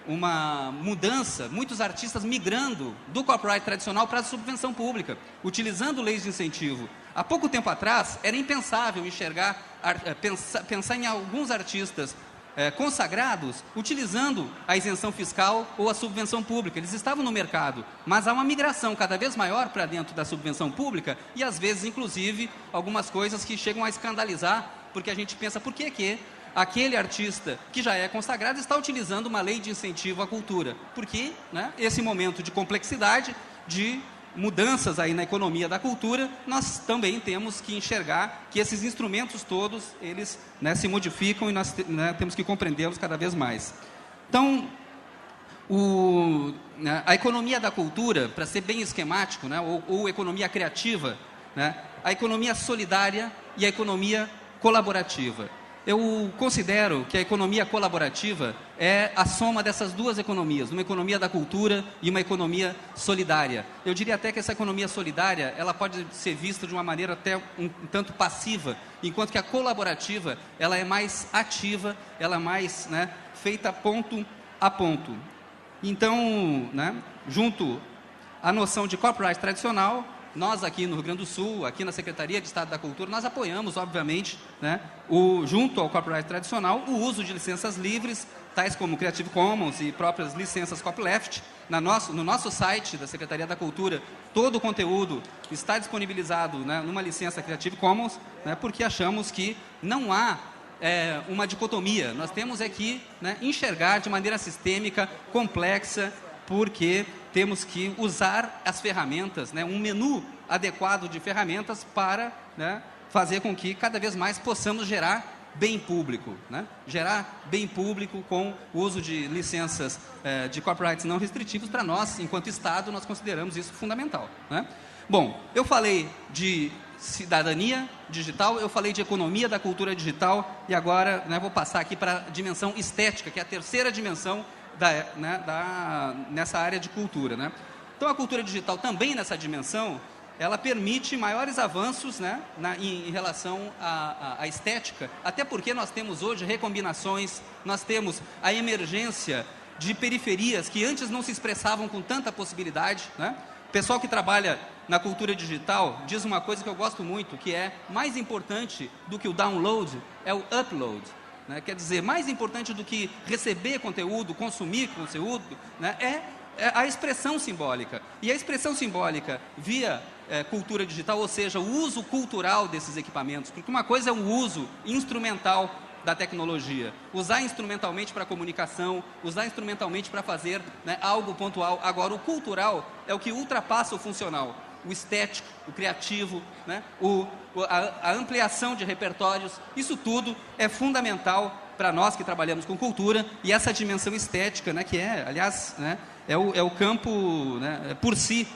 uma mudança, muitos artistas migrando do copyright tradicional para a subvenção pública, utilizando leis de incentivo. Há pouco tempo atrás, era impensável pensar em alguns artistas consagrados utilizando a isenção fiscal ou a subvenção pública. Eles estavam no mercado, mas há uma migração cada vez maior para dentro da subvenção pública e, às vezes, inclusive, algumas coisas que chegam a escandalizar, porque a gente pensa, por que aquele artista que já é consagrado está utilizando uma lei de incentivo à cultura? Porque, né, esse momento de complexidade, de mudanças aí na economia da cultura, nós também temos que enxergar que esses instrumentos todos, eles, né, se modificam e nós, né, temos que compreendê-los cada vez mais. Então, a economia da cultura, para ser bem esquemático, né, ou economia criativa, né, a economia solidária e a economia colaborativa. Eu considero que a economia colaborativa é a soma dessas 2 economias, uma economia da cultura e uma economia solidária. Eu diria até que essa economia solidária, ela pode ser vista de uma maneira até um tanto passiva, enquanto que a colaborativa, ela é mais ativa, ela é mais, né, feita ponto a ponto. Então, né, junto à noção de copyright tradicional, nós aqui no Rio Grande do Sul, aqui na Secretaria de Estado da Cultura, nós apoiamos, obviamente, né, junto ao copyright tradicional, o uso de licenças livres, tais como Creative Commons e próprias licenças copyleft. No nosso site da Secretaria da Cultura, todo o conteúdo está disponibilizado, né, numa licença Creative Commons, né, porque achamos que não há uma dicotomia. Nós temos que, né, enxergar de maneira sistêmica, complexa, porque temos que usar as ferramentas, né, um menu adequado de ferramentas para, né, fazer com que cada vez mais possamos gerar bem público, né? Gerar bem público com o uso de licenças de copyrights não restritivos. Para nós, enquanto Estado, nós consideramos isso fundamental, né? Bom, eu falei de cidadania digital, eu falei de economia da cultura digital e agora, né, vou passar aqui para a dimensão estética, que é a terceira dimensão nessa área de cultura, né? Então, a cultura digital também nessa dimensão, ela permite maiores avanços, né, em relação à estética, até porque nós temos hoje recombinações, nós temos a emergência de periferias que antes não se expressavam com tanta possibilidade, né? O pessoal que trabalha na cultura digital diz uma coisa que eu gosto muito, que é mais importante do que o download é o upload, né? Quer dizer, mais importante do que receber conteúdo, consumir conteúdo, né, é a expressão simbólica. E a expressão simbólica via cultura digital, ou seja, o uso cultural desses equipamentos, porque uma coisa é o uso instrumental da tecnologia, usar instrumentalmente para comunicação, usar instrumentalmente para fazer, né, algo pontual. Agora, o cultural é o que ultrapassa o funcional, o estético, o criativo, né, a ampliação de repertórios. Isso tudo é fundamental para nós que trabalhamos com cultura, e essa dimensão estética, né, que é, aliás, né, é o campo, né, por si,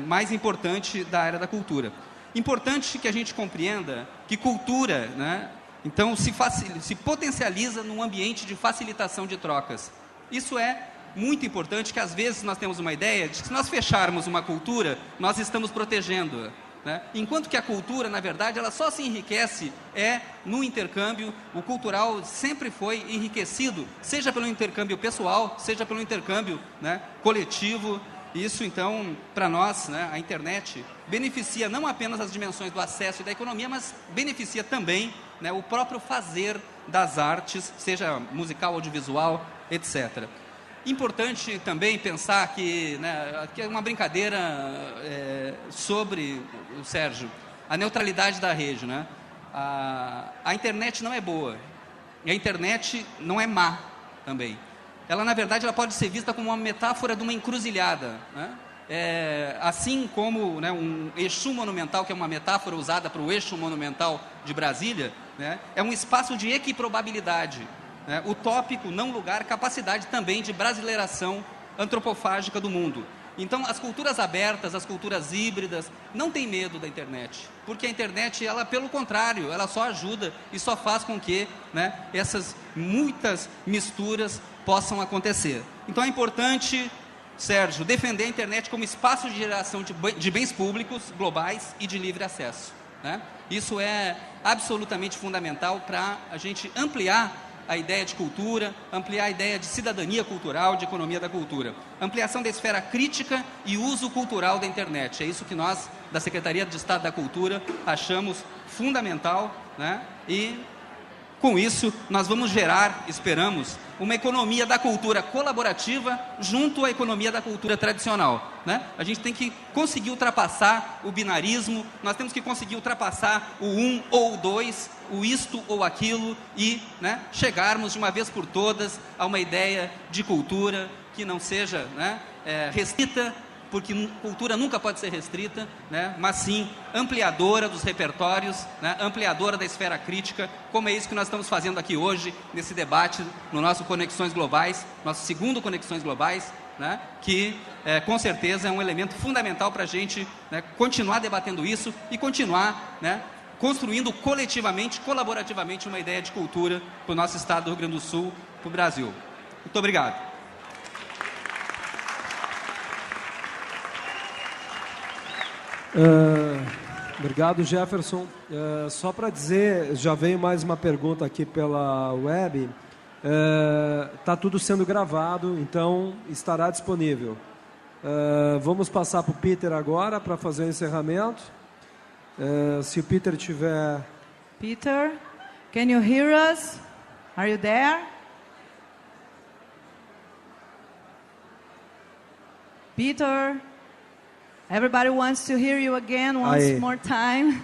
mais importante da área da cultura. Importante que a gente compreenda que cultura, né, então, se potencializa num ambiente de facilitação de trocas. Isso é muito importante, que às vezes nós temos uma ideia de que se nós fecharmos uma cultura, nós estamos protegendo-a, né? Enquanto que a cultura, na verdade, ela só se enriquece no intercâmbio. O cultural sempre foi enriquecido, seja pelo intercâmbio pessoal, seja pelo intercâmbio, né, coletivo. Isso, então, para nós, né, a internet beneficia não apenas as dimensões do acesso e da economia, mas beneficia também, né, o próprio fazer das artes, seja musical, audiovisual, etc. Importante também pensar que, né, que é uma brincadeira sobre, o Sérgio, a neutralidade da rede, né? A internet não é boa, e a internet não é má também. Ela, na verdade, ela pode ser vista como uma metáfora de uma encruzilhada, né? Assim como, né, um eixo monumental, que é uma metáfora usada para o eixo monumental de Brasília, né, é um espaço de equiprobabilidade, né, utópico, não lugar, capacidade também de brasileiração antropofágica do mundo. Então, as culturas abertas, as culturas híbridas, não têm medo da internet, porque a internet, ela, pelo contrário, ela só ajuda e só faz com que, né, essas muitas misturas possam acontecer. Então, é importante, Sérgio, defender a internet como espaço de geração de bens públicos, globais e de livre acesso, né? Isso é absolutamente fundamental para a gente ampliar a ideia de cultura, ampliar a ideia de cidadania cultural, de economia da cultura. Ampliação da esfera crítica e uso cultural da internet. É isso que nós, da Secretaria de Estado da Cultura, achamos fundamental, né? E, com isso, nós vamos gerar, esperamos, uma economia da cultura colaborativa junto à economia da cultura tradicional, né? A gente tem que conseguir ultrapassar o binarismo, nós temos que conseguir ultrapassar o um ou o dois, o isto ou aquilo, e, né, chegarmos de uma vez por todas a uma ideia de cultura que não seja, né, restrita, porque cultura nunca pode ser restrita, né, mas sim ampliadora dos repertórios, né, ampliadora da esfera crítica, como é isso que nós estamos fazendo aqui hoje, nesse debate, no nosso Conexões Globais, nosso segundo Conexões Globais, né, que com certeza é um elemento fundamental para a gente, né, continuar debatendo isso e continuar, né, construindo coletivamente, colaborativamente, uma ideia de cultura para o nosso estado do Rio Grande do Sul, para o Brasil. Muito obrigado. Obrigado, Jefferson. Só para dizer, já veio mais uma pergunta aqui pela web. Está tudo sendo gravado, então estará disponível. Vamos passar para o Peter agora para fazer o encerramento. Se o Peter tiver... Peter, can you hear us? Are you there? Peter, everybody wants to hear you again once more time.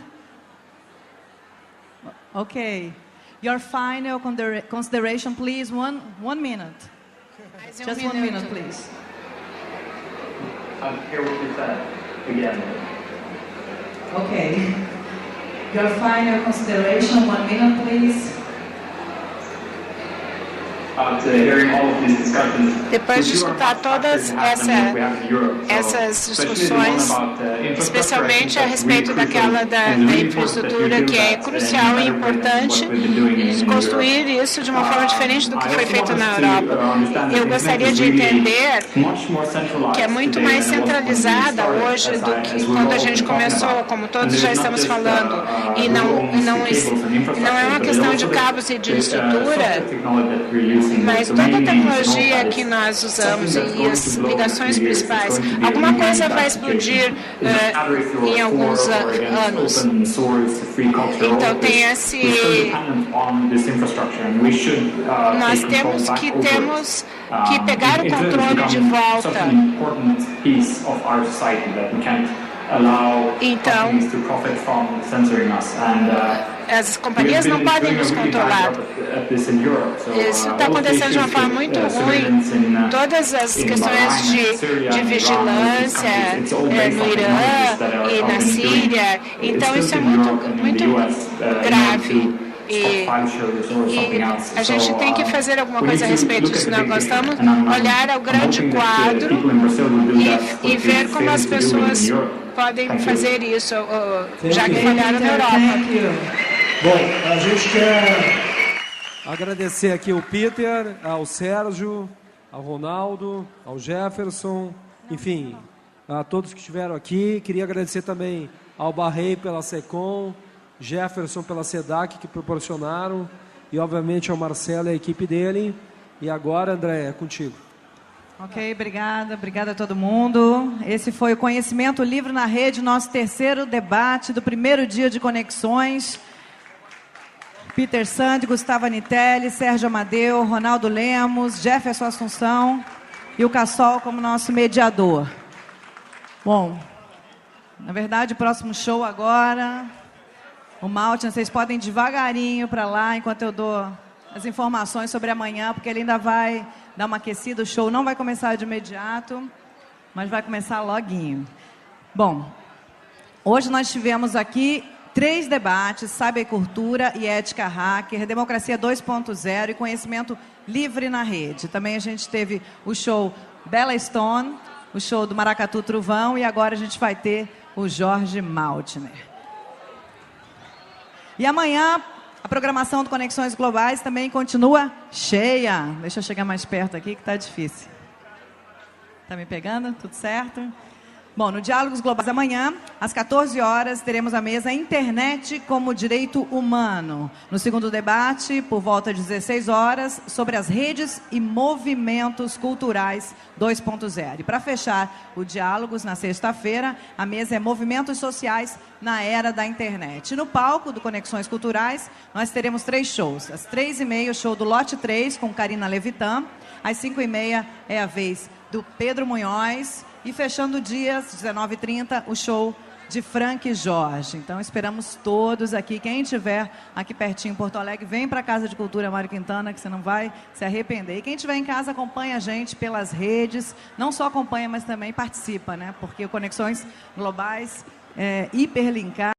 Okay. Your final consideration, please. One minute. Mais um Just minuto. 1 minute, please. hear what you said again. Okay. Your final consideration, 1 minute, please. Depois de escutar todas essas discussões, especialmente a respeito daquela da infraestrutura, que é crucial e importante, e construir isso de uma forma diferente do que foi feito na Europa. Eu gostaria de entender que é muito mais centralizada hoje do que quando a gente começou, como todos já estamos falando, e não é uma questão de cabos e de estrutura, mas toda a tecnologia que nós usamos e as ligações principais, alguma coisa vai explodir em alguns anos. Então tem nós temos que pegar o controle de volta. Então, as companhias não podem nos controlar. Isso está acontecendo de uma forma muito ruim. Todas as questões de vigilância no Irã e na Síria. Então, isso é muito grave. E a gente tem que fazer alguma coisa a respeito disso. Nós gostamos de olhar ao grande quadro e ver como as pessoas podem fazer isso, já que falharam na Europa. Bom, a gente quer agradecer aqui ao Peter, ao Sérgio, ao Ronaldo, ao Jefferson, enfim, a todos que estiveram aqui. Queria agradecer também ao Barrei pela SECOM, Jefferson pela SEDAC, que proporcionaram, e obviamente ao Marcelo e a equipe dele. E agora, André, é contigo. Ok, obrigada a todo mundo. Esse foi o Conhecimento Livre na Rede, nosso terceiro debate do primeiro dia de Conexões. Peter Sand, Gustavo Anitelli, Sérgio Amadeu, Ronaldo Lemos, Jefferson Assunção e o Cassol como nosso mediador. Bom, na verdade, o próximo show agora, o Maltin, vocês podem ir devagarinho para lá enquanto eu dou as informações sobre amanhã, porque ele ainda vai dar uma aquecida. O show não vai começar de imediato, mas vai começar loguinho. Bom, hoje nós tivemos aqui 3 debates: cybercultura e ética hacker, democracia 2.0 e conhecimento livre na rede. Também a gente teve o show Bella Stone, o show do Maracatu Truvão, e agora a gente vai ter o Jorge Maltner. E amanhã a programação do Conexões Globais também continua cheia. Deixa eu chegar mais perto aqui que está difícil. Está me pegando? Tudo certo? Bom, no Diálogos Globais amanhã, às 14 horas, teremos a mesa Internet como Direito Humano. No segundo debate, por volta de 16 horas, sobre as redes e movimentos culturais 2.0. E para fechar o Diálogos, na sexta-feira, a mesa é Movimentos Sociais na Era da Internet. No palco do Conexões Culturais, nós teremos 3 shows. Às 3h30, o show do Lote 3, com Karina Levitan. Às 5h30 é a vez do Pedro Munhoz. E fechando o dia, às 19h30, o show de Frank Jorge. Então, esperamos todos aqui. Quem estiver aqui pertinho em Porto Alegre, vem para a Casa de Cultura Mário Quintana, que você não vai se arrepender. E quem estiver em casa, acompanha a gente pelas redes. Não só acompanha, mas também participa, né? Porque o Conexões Globais é hiperlinkado.